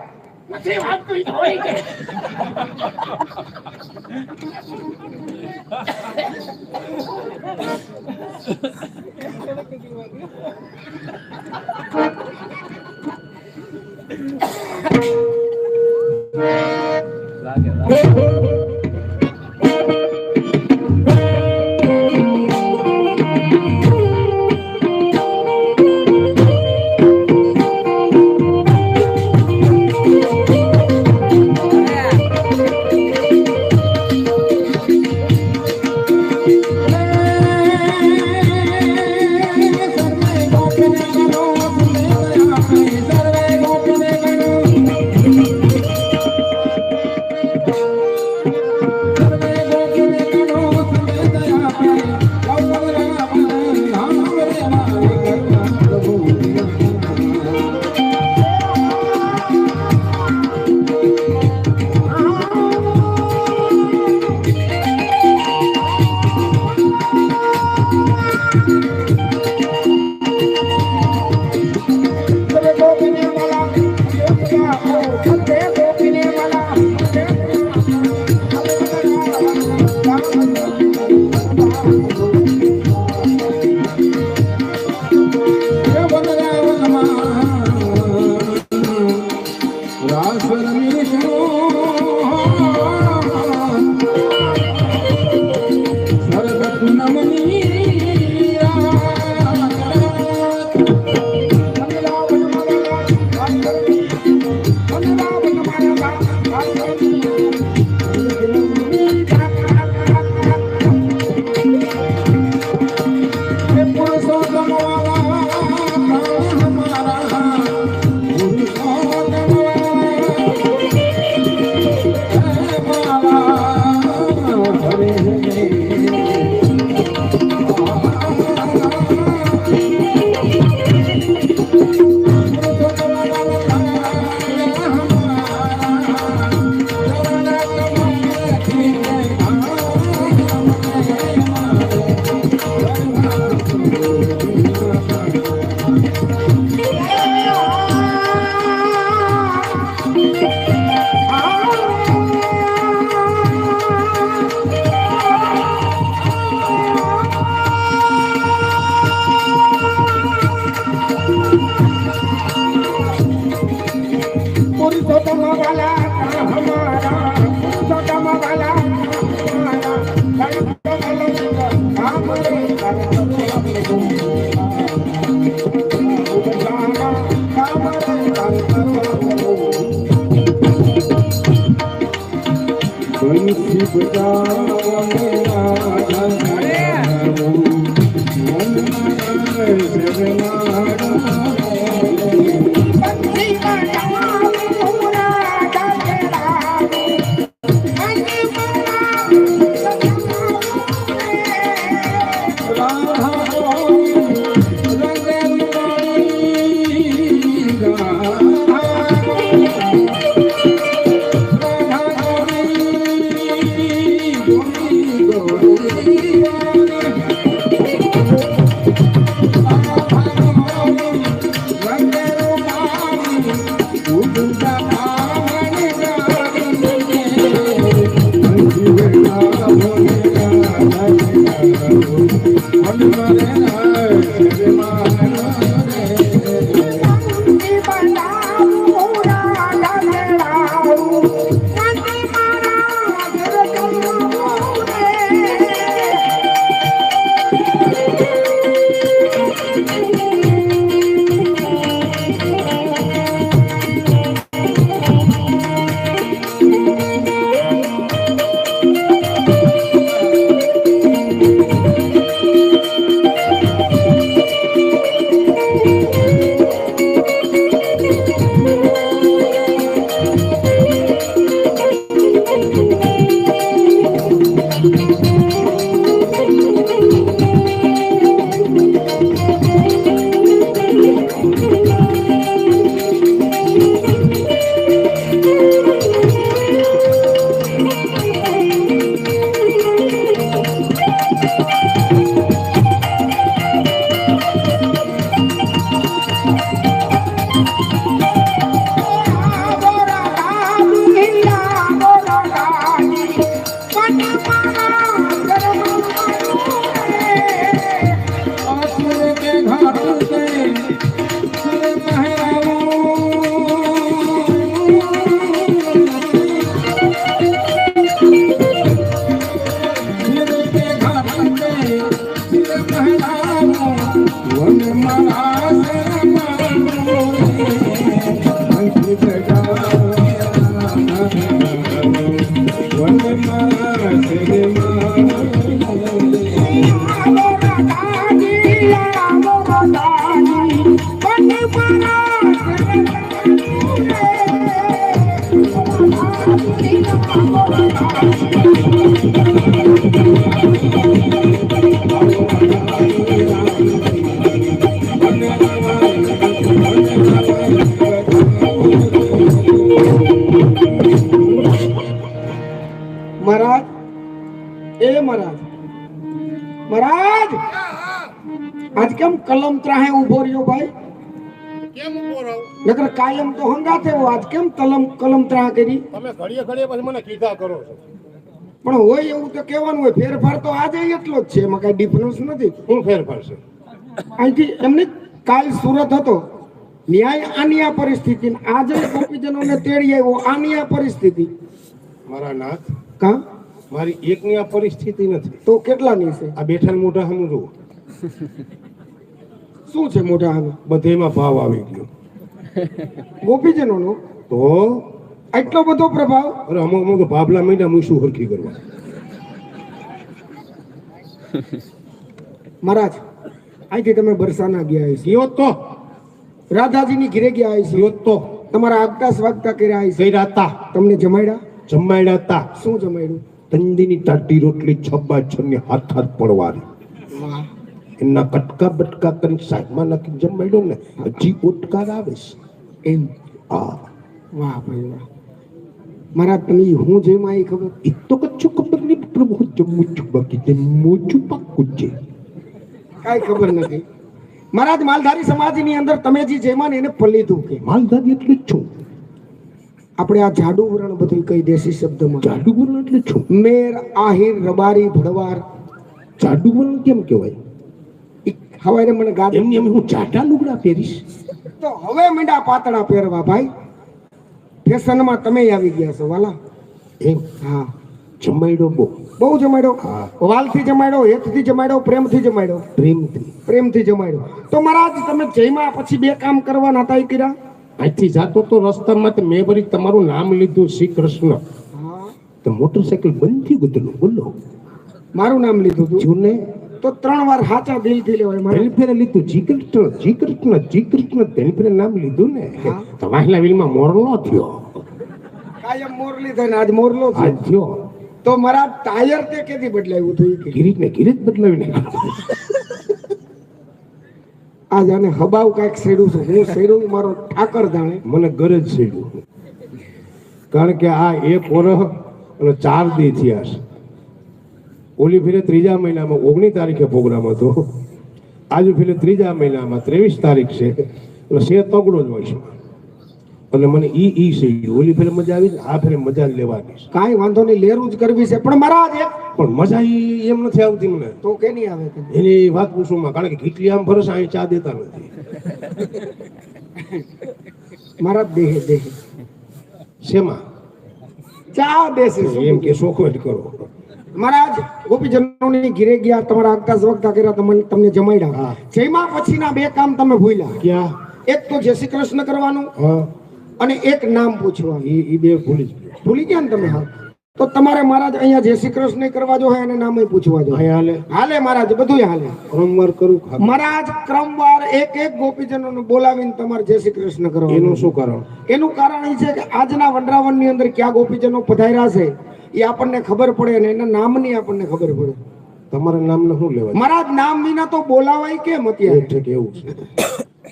મહારાજ એ મહારાજ મહારાજ આજ કેમ કલમ ત્રાહે ઉભો રહ્યો ભાઈ? કેમ ઉભો રહું? નકર કાયમ તો હંગાથે હો, આજ કેમ કલમ ત્રાહ કરી? તમે ઘડીએ ઘડીએ પછી મને કીધા કરો છો. પણ હોય એવું તો કહેવાનું હોય, ફેરફાર તો આજે એટલો જ છે, એમાં કઈ ડિફરન્સ નથી. શું ફેરફાર છે? અહીંથી એમને કાલ સુરત હતો, ન્યાય આની આ પરિસ્થિતિ, આજે ગોપીજનોને તેડી આવ્યો આની આ પરિસ્થિતિ. મારા નાથ, કા મારી એકની આ પરિસ્થિતિ નથી. તો કેટલાની છે? આ બેઠા મોટા હમ જુઓ, શું છે મોટા હાલ? બધેમાં ભાવ આવી ગયો. ગોપીજનોનો તો આટલો બધો પ્રભાવ? અરે અમુક અમુક ભાભલા મહિના હું શું હરખી કરવા. મહારાજ અહીંથી તમે બરસાના ગયા હશો, ગયો તો રાધાજીની ઘરે ગયા હશો, ગયો તો તમારા આગતા સ્વાગતા કર્યા હશો, ગઈ રાતા તમને જમાડ્યા? જમાડ્યા હતા. શું જમાડ્યું? તંદીની તાટી રોટલી છબ્બા છને હાથ હાથ પડવાની, વાહ એમના કટકા બટકા કરી શાકમાં નાખી જમાડ્યો ને હજી ઉટકાર આવે છે. એમ? હા, વાહ ભાઈ વાહ. મહારાજ તમે હું જેમાં એ ખબર? એ તો કચ્છું ખબર નહીં પ્રભુ, જમું છું બાકી તે મોચું પાકું છે. કાંઈ ખબર નથી. મહારાજ માલધારી સમાજની અંદર તમે જે જેમાં એને પલીધું કે માલધારી એટલે જ છું. આપણે આ જાડુ વરણ બધું કઈ દેશી શબ્દમાં જાડુ વરણ એટલે છું. મેર આહિર રબારી ભડવાર જાડુ વરણ કેમ કહેવાય? હવારે મને ગાદ એમની એમ હું જાડા લુગડા પહેરીશ? તો હવે મીંડા પાતળા પહેરવા ભાઈ. ફેશનમાં તમે આવી ગયા છો વાલા. એમ? હા, જમાડ્યો બહુ બહુ જમાડ્યો. હા. વાલથી જમાડ્યો, હેતથી જમાડ્યો, પ્રેમથી જમાડ્યો? પ્રેમથી. પ્રેમથી જમાડ્યો. તો મહારાજ તમે જયમાં પછી બે કામ કરવાના હતા એ કર્યા? અહીંથી જાતો તો રસ્તામાં તો મેં વળી તમારું નામ લીધું શ્રી કૃષ્ણ, હા, તો મોટરસાયકલ બંધ થયું ગયેલું. બોલો મારું નામ લીધું તું જૂને તો 3 વાર હાચા દિલથી લેવાય મારે. તેની ફેરે લીધું જી કૃષ્ણ જી કૃષ્ણ જી કૃષ્ણ, તેની ફેરે નામ લીધું ને હા. તો વાહલા વિલમાં મોરલો થયો. કાયમ મોરલી થાય ને આજ મોરલો છે. આજ થયો. તો મારા ટાયર તે કેથી બદલાવ્યું હતું ઈ કે? ગિરીશ ને ગિરીશ બદલાવી નાખ્યો. આજ આને હબાવ કાંઈક સેડું છું હું, સેડું મારો ઠાકર જાણે. મને ગરજ છે, કારણ કે આ 1 વર્ષ અને 4 દી થયા છે. ઓલી ફેરે 3જા મહિનામાં 19 તારીખે પ્રોગ્રામ હતો, આજે ફેરે 3જા મહિનામાં 23 તારીખ છે, એટલે સે તગડો જ હોય છે. અને મને ઈ છે, ઓલી ફેરે મજા આવી, આ ફેરે મજા જ લેવાની છે. કાંઈ વાંધો નહીં, લેરું જ કરવી છે. પણ મહારાજ પણ મજા ઈ એમ નથી આવતી મને. તો કે નહીં આવે તને? એની વાત પૂછું, કારણ કે કેટલી આમ ફરસ અહીં ચા દેતા નથી. મહારાજ દેહે દેહે શેમાં? ચા દેશે શું? એમ કે શોખો જ કરો. મહારાજ ગોપીજનોની ઘીરે ગયા, તમારા આગતા સ્વાગતા કર્યા, તમને જમાડ્યા. હા. જેમાં પછીના 2 કામ તમે ભૂલ્યા. ક્યાં? એક તો જય શ્રી કૃષ્ણ કરવાનું હા, અને એક નામ પૂછવાનું. ઈ બે ભૂલી જ ગયો. ભૂલી ગયા ને તમે? હા, તો તમારે મહારાજ અહીંયા જય શ્રી કૃષ્ણ કરવા જો અને નામે પૂછવા જો. અહીંયા હાલે હાલે મહારાજ, બધું હાલે. ક્રમવાર કરું ખા મહારાજ ક્રમવાર એક એક ગોપીજનોને બોલાવીને તમારે જય શ્રી કૃષ્ણ કરવા. એનું શું કારણ? એનું કારણ એ છે કે આજના વનરાવનની અંદર ક્યાં ગોપીજનો પધાર્યા છે એ આપણને ખબર પડે અને એના નામની આપણને ખબર પડે. તમારા નામને શું લેવા? મહારાજ નામ વિના તો બોલાવાય કેમ અત્યારે? ઠીક એવું છે.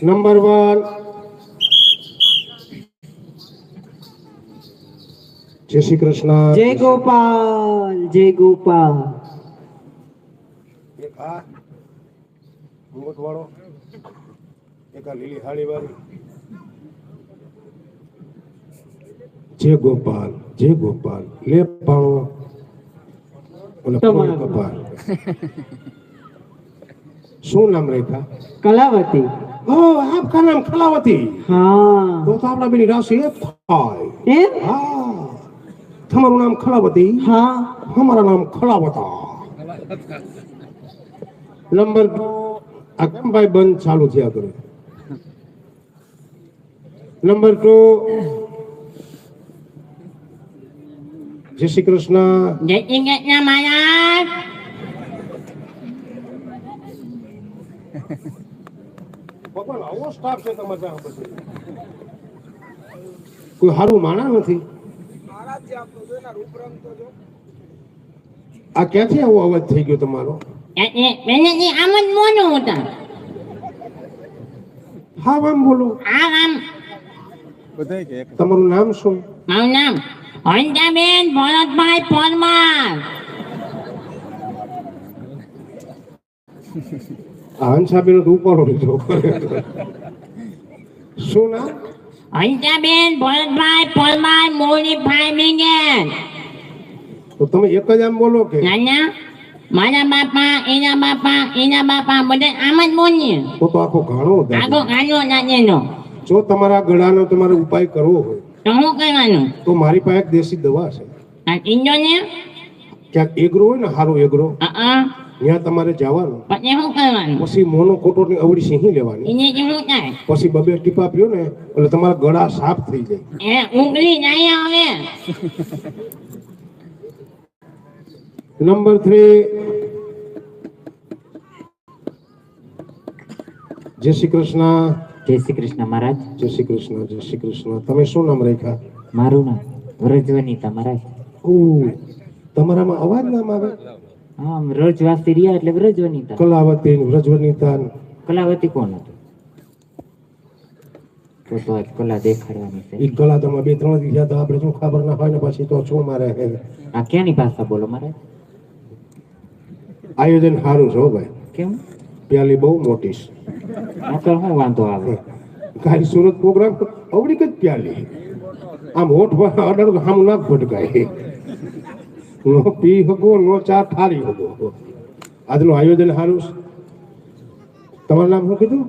નંબર 1 જય શ્રી કૃષ્ણ. જય ગોપાલ, જય ગોપાલ. એક આ ઘૂંઘટ વાળો, એક આ લીલી હાડી વાળી. જય ગોપાલ, જય ગોપાલ. લે પાણો અને ફૂલ કપાળ. શું નામ રેખા? કલાવતી. ઓ આપકા નામ કલાવતી. હા. તો આપણા બેની રાશિ એક થાય. એમ? હા, તમારું નામ કલાવતી, હા. हमारा नाम खलावता. नंबर 2 આ કેમ ભાઈ બંધ ચાલુ થયા કરે? નંબર 2 જય શ્રી કૃષ્ણ. જય શ્રી કૃષ્ણ મહારાજ. ભગવાન આવો સ્ટાફ છે તમારે ત્યાં પછી? કોઈ સારું માણા નથી. આ ક્યાંથી આવો અવાજ થઈ ગયો તમારો? પહેલેથી આમ જ મોનું હતા. હા આમ બોલો. આમ બધાય કે એક તમારું નામ શું? મારું નામ હંસાબેન ભરતભાઈ પરમાર. આ હંસાબેન તો ઉપાડો લીધો. શું નામ? હંસાબેન ભરતભાઈ પરમાર મોરીભાઈ મિગેન. તો તમે એક જ આમ બોલો કે? નાના મારા બાપા એના બાપા બધા આમ જ બોલીએ. તો આખો ઘાણો દાદા. આગો ગાનો નાનેનો. જો તમારા ગળાનો તમારે ઉપાય કરવો હોય તો શું કરવાનું? તો મારી પાસે એક દેશી દવા છે. આ કિંજો ને ક્યાંક એગ્રો હોય ને સારો એગ્રો, ત્યાં તમારે જવાનું. પછી શું કરવાનું? પછી મોનો કોટોની અવળી સિંહી લેવાની. એને શું થાય? પછી બબે ટીપા પીઓ ને એટલે તમારા ગળા સાફ થઈ જાય. એ ઉંગલી જાય હવે. નંબર 3 જય શ્રી કૃષ્ણ. જય શ્રી કૃષ્ણ મહારાજ. જય શ્રી કૃષ્ણ. જય શ્રી કૃષ્ણ. તમે શું નામ રાખ્યા? મારું નામ વ્રજવનિતા મહારાજ. ઓ તમારામાં અવાજ નામ આવે? હા, વ્રજવાસી રહ્યા એટલે વ્રજવનિતા. કલાવતી, વ્રજવનિતા. કલાવતી કોણ હતું? તો આજ કલા દેખાડવાની છે. એ કલા તમે 2-3 દી ગયા તો આપણે શું ખબર ના હોય ને પછી તો શું મારે આ ક્યાંની ભાષા બોલો મહારાજ? આયોજન સારું છે હો ભાઈ. કેમ? પ્યાલી બહુ મોટી છે. આ તો શું વાંધો આવે? કાલ સુરત પ્રોગ્રામ અવડી જ પ્યાલી આમ હોઠ અડર આમ ના ભટકાય. નો પી હગો નો ચા ઠારી હગો. આજનું આયોજન સારું છે. તમારું નામ શું કીધું?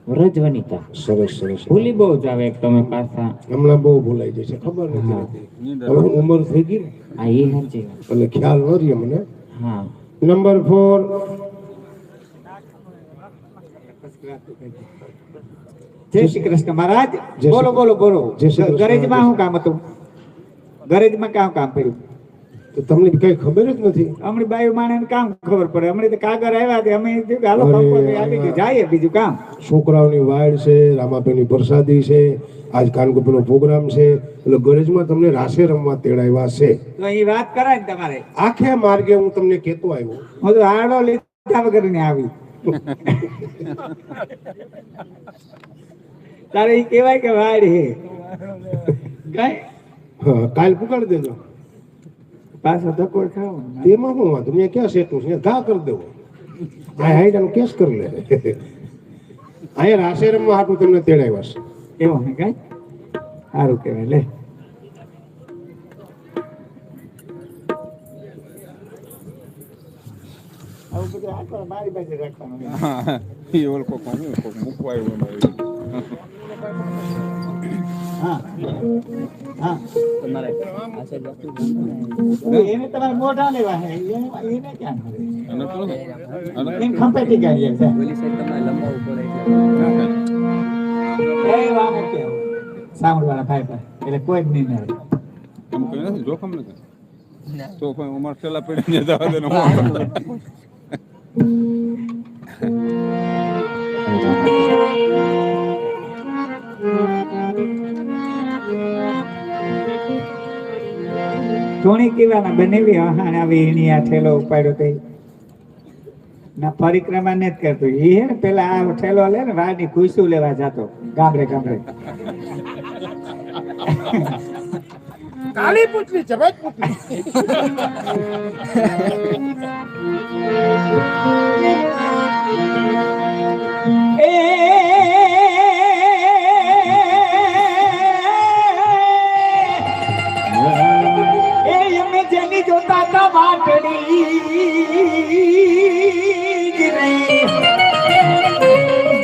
વ્રજવનિતા. સરસ સરસ. ભૂલી બહુ જ આવે તમે પાછા. હમણાં બહુ ભૂલાઈ જશે, ખબર નથી રહેતી. હવે ઉંમર થઈ ગઈ ને આ એ સમજી વાત. એટલે ખ્યાલ ન રહે મને. હા. નંબર 4 જય શ્રી કૃષ્ણ મહારાજ. જય શ્રી બોલો બોલો બોલો. જય શ્રી કૃષ્ણ. ગરેજમાં શું કામ હતું? ગરેજમાં કામ કર્યું? તો તમને કઈ ખબર જ નથી. હમણાં બાયુ માણસ કામ ખબર પડે. હમણાં તો કાગળ આવ્યા તે અમે કીધું કે હાલો કંકોત્રી આપી દઈએ, જાય બીજું કામ. છોકરાઓની વાડ છે, રામાભાઈની પ્રસાદી છે, આજ કાનગોપીનો પ્રોગ્રામ છે, એટલે ગરજમાં તમને રાસે રમવા તેડાવ્યા છે. તો અહીં વાત કરાય ને તમારે. આખે માર્ગે હું તમને કહેતો આવ્યો. હું તો હાડો લીધા વગર ને આવી. તારે એ કહેવાય કે વાડ હે કઈ હા, કાલ પુકાડી દેજો. પાછો ધક્કો ખાવ. તેમાં શું વાંધો? મેં ક્યાં સેટું છે? ઘા કરી દેવો. આ હાઈડાનો કેસ કરી લે. અહીંયા રાસે રમવા હાટું તમને તેડાવ્યા છે. એવું હે કઈ સારું કહેવાય. લે આવું બધું આટલું મારી પાસે રાખવાનું. હા એ ઓળખો કોણ મૂકવા આવ્યો હા હા એને તમારે મોઢા લેવા હે એને ક્યાં એને ખંપેટી ગાડી છે. એ વાને કે સાઉન્ડ વાળા ભાઈ એટલે કોઈ જ નહીં નડે. નથી જોખમ નથી તો પણ અમારે છેલ્લા પેઢીને જવા દે ને ધોણી કેવાના બનેવી અહાણ આવી એની આ ઠેલો ઉપાડ્યો તે ના પરિક્રમા ને જ કરતો એ હે ને પેલા આ ઠેલો લે ને વાડી ખુશી લેવા જતો ગામડે ગામડે કાલી પુતલી જબત પુતલી જેની જોતા તા વાટડી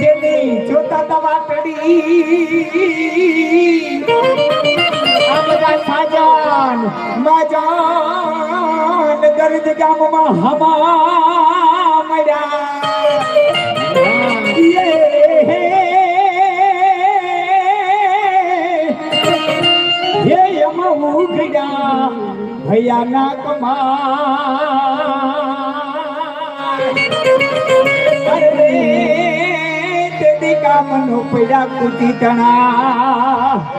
જેની જોતા તા વાટડી આ બધા સાજાન માજાન ગરજ ગામમાં હમા મળ્યા ઉખડ્યા ભૈયા કમાતી કામનો પૈડા કુટી તણા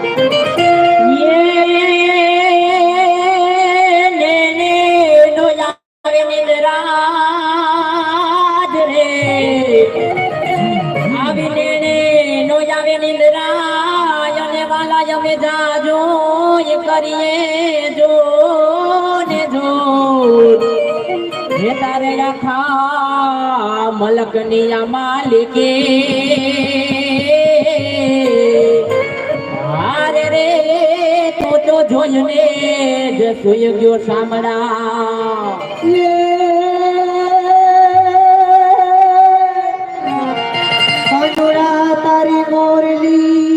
કરીએ જો ને જો હે તારે આખા મલકની આ માલિકે હારે રે તો જોઈને જ સુઈ ગયો સામડા તારી મોરલી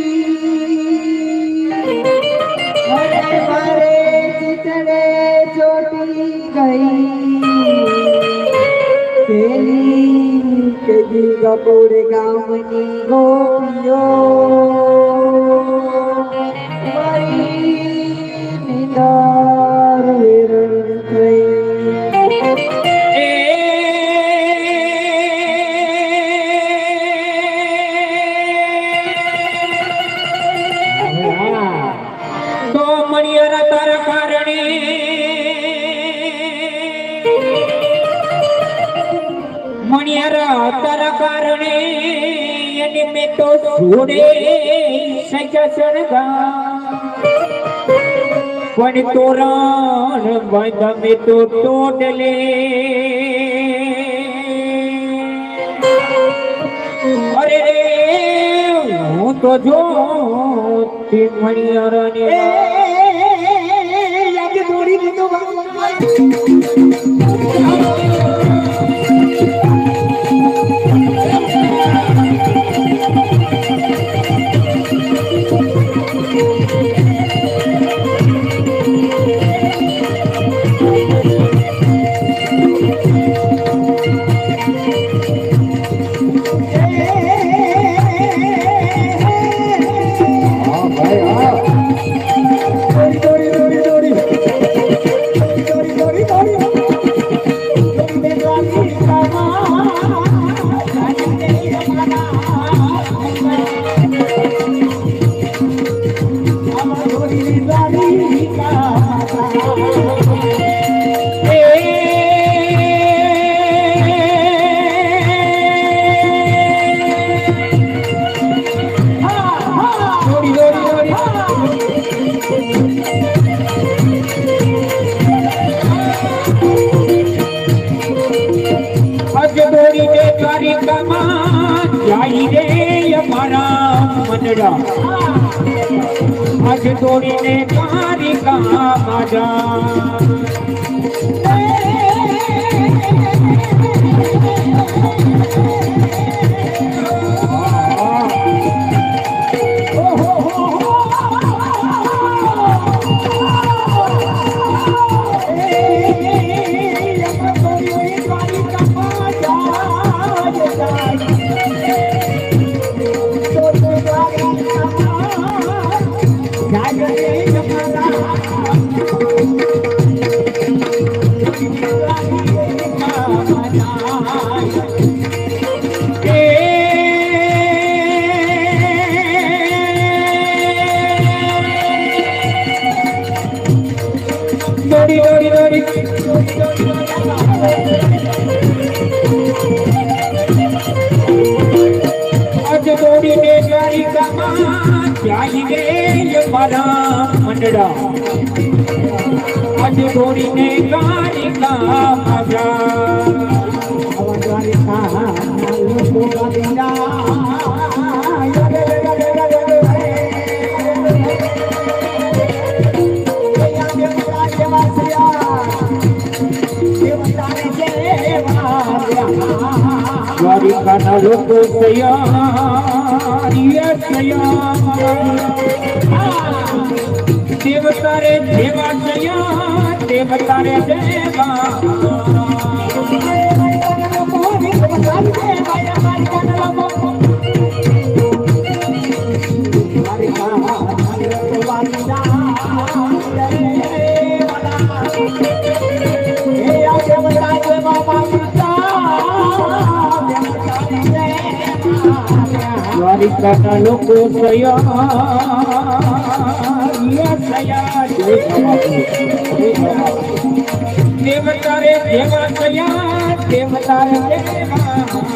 ચોટી ગઈ પેલી કેજી ગપોડ ગામની ગોપીઓ મારી નિંદર વિરણ થઈ તો મણિયર તાર કારણે મણિયર તાર કારણે એની મેં તો છોડે સજસણગા પણ તોરણ બંધ મેં તો તોડલે અરે રે હું તો જો મણિયર ને યાદ દોડી દીધો આજ દોડીને તારી કામડા જાગરે જમાના અજ દોડીને દ્વારિકામાં જાય રે મારા મંડળા અજ દોડીને દ્વારિકામાં દ્વારિકાના લોકો દેવતા રે દેવા સયા દેવતા રે દેવા દ્વારિકાના લોકો સયા દેવતા રે દેવા સયા દેવતા રે દેવા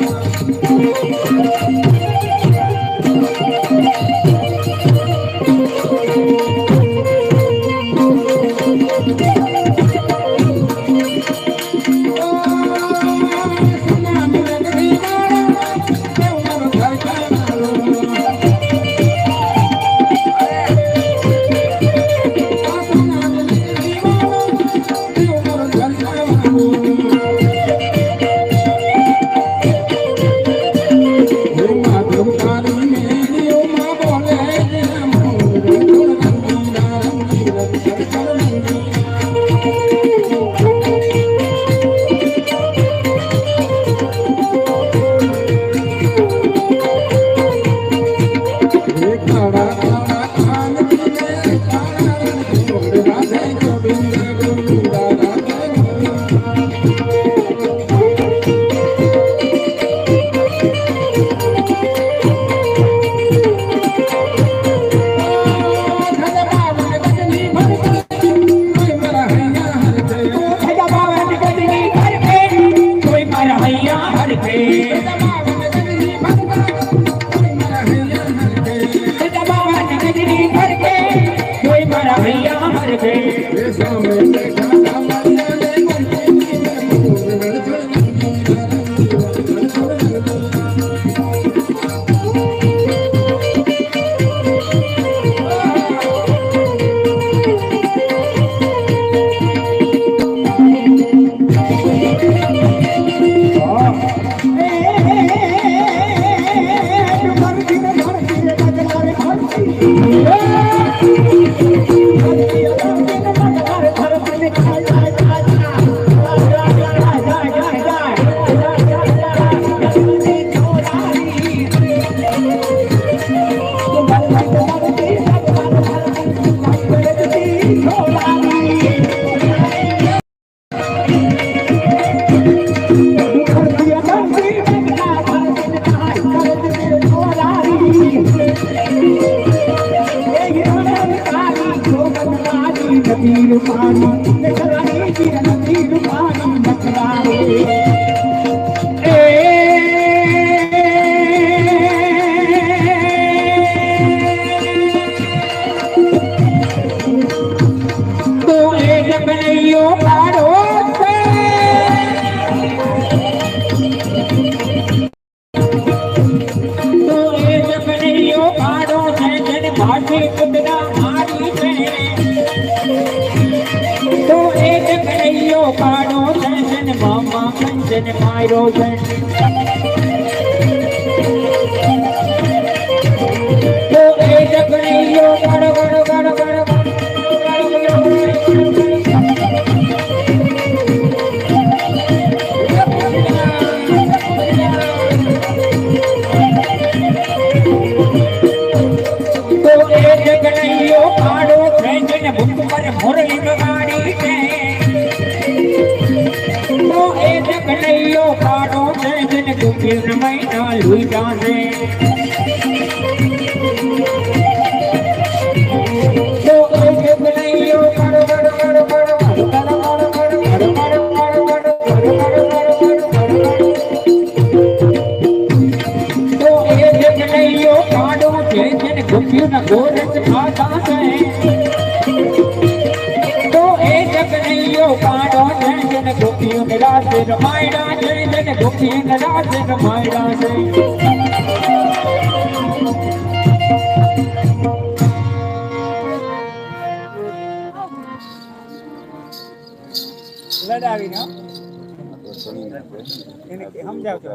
ઈંદડા છે રમાયડા છે જેને ગોપી ઈંદડા છે રમાયડા છે લડાવીને એને સમજાવ તો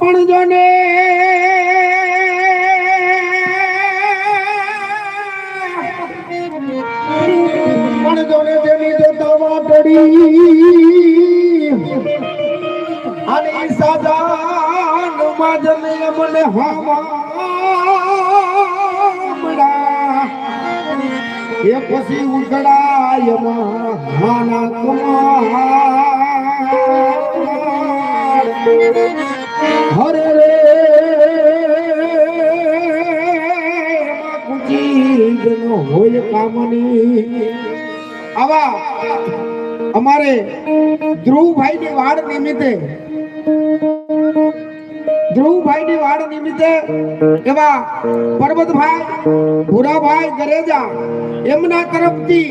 પણ જોને જેની જોતા વાટડી અને સાજાન માજને મને હામડા એ પછી ઉગડાય માના કુમાર હરે રે કુચીનો હોય કામની આવા અમારે ધ્રુવભાઈ ની વાડ નિમિત્તે એવા પરબતભાઈ ભૂરાભાઈ ગરેજા એમના તરફથી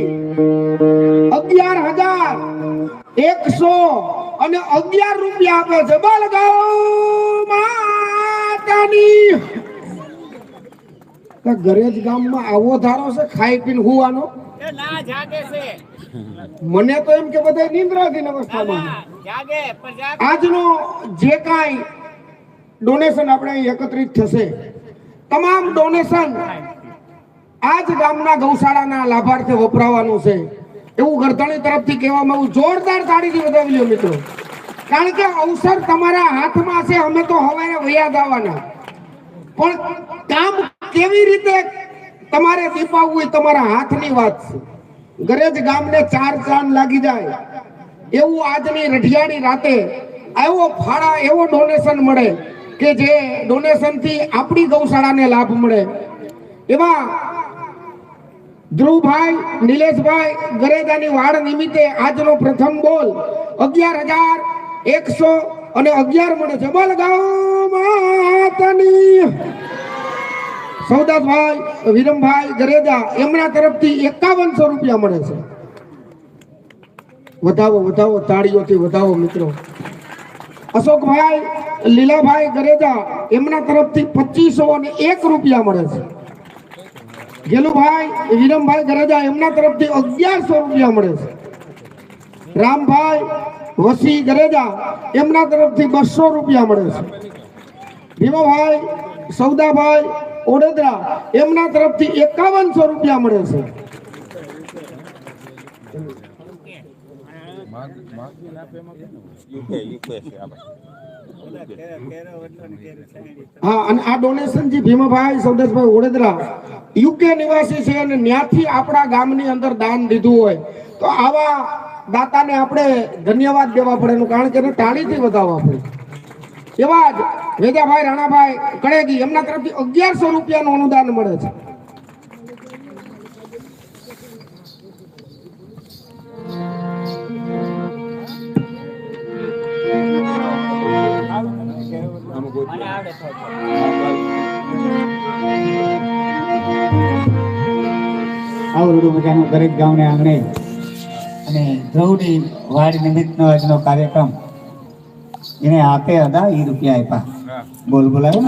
11,111 રૂપિયા આપે છે. બોલ ગૌ માતાની. ગરેજ ગામમાં આવો ધારો છે ખાઈ પીને હુવાનો ના જાગે છે મને તો એમ કે બધા નિંદ્રાધીન અવસ્થામાં જાગે પણ જાગે આજનો જે કાંઈ ડોનેશન આપણે અહીં એકત્રિત થશે તમામ ડોનેશન આજ ગામના ગૌશાળાના લાભાર્થે વપરાવાનું છે એવું ગરધણી તરફથી કહેવામાં આવ્યું. જોરદાર તાળીથી વધાવી લ્યો મિત્રો, કારણ કે અવસર તમારા હાથમાં છે. અમે તો હવારે વયા જવાના, પણ કામ કેવી રીતે તમારે દીપાવવું એ તમારા હાથની વાત છે. ગરેજ ગામને 4 ચાંદ લાગી જાય એવું આજની રઢિયાળી રાતે એવો ફાળા એવો ડોનેશન મળે કે જે ડોનેશન થી આપણી ગૌશાળાને લાભ મળે. એવા ધ્રુવભાઈ નિલેશભાઈ ગરેજાની વાડ નિમિત્તે આજનો પ્રથમ બોલ 11,111 મળે છે. બોલ ગૌ માતાની. સૌદાસભાઈ વિરમભાઈ ગરેજા એમના તરફથી 5100 રૂપિયા મળે છે. વધાવો તાળીઓથી વધાવો મિત્રો. અશોકભાઈ લીલાભાઈ ગરેજા એમના તરફથી 2501 રૂપિયા મળે છે. ગેલુભાઈ વિરમભાઈ ગરેજા એમના તરફથી 1100 રૂપિયા મળે છે. રામભાઈ વસી ગરેજા એમના તરફથી 200 રૂપિયા મળે છે. ભીમાભાઈ સૌદાભાઈ ઓડેદરા એમના તરફથી 5100 રૂપિયા મળે છે. હા, અને આ ડોનેશન જે ભીમાભાઈ સૌદાસભાઈ ઓડેદરા યુકે નિવાસી છે અને ત્યાંથી આપણા ગામની અંદર દાન દીધું હોય તો આવા દાતાને આપણે ધન્યવાદ દેવા પડે, કારણ કે એને તાળીથી વધાવવા આપણે. એવા જ વેદાભાઈ રાણાભાઈ કળેગી એમના તરફથી 1100 રૂપિયાનું અનુદાન મળે છે. આવડું મજાનું દરેક ગામને આંગણે અને ધ્રુવની વાડ નિમિત્તનો આજનો કાર્યક્રમ એને આપે અદા એ રૂપિયા આપ્યા. બોલ બોલાવે ને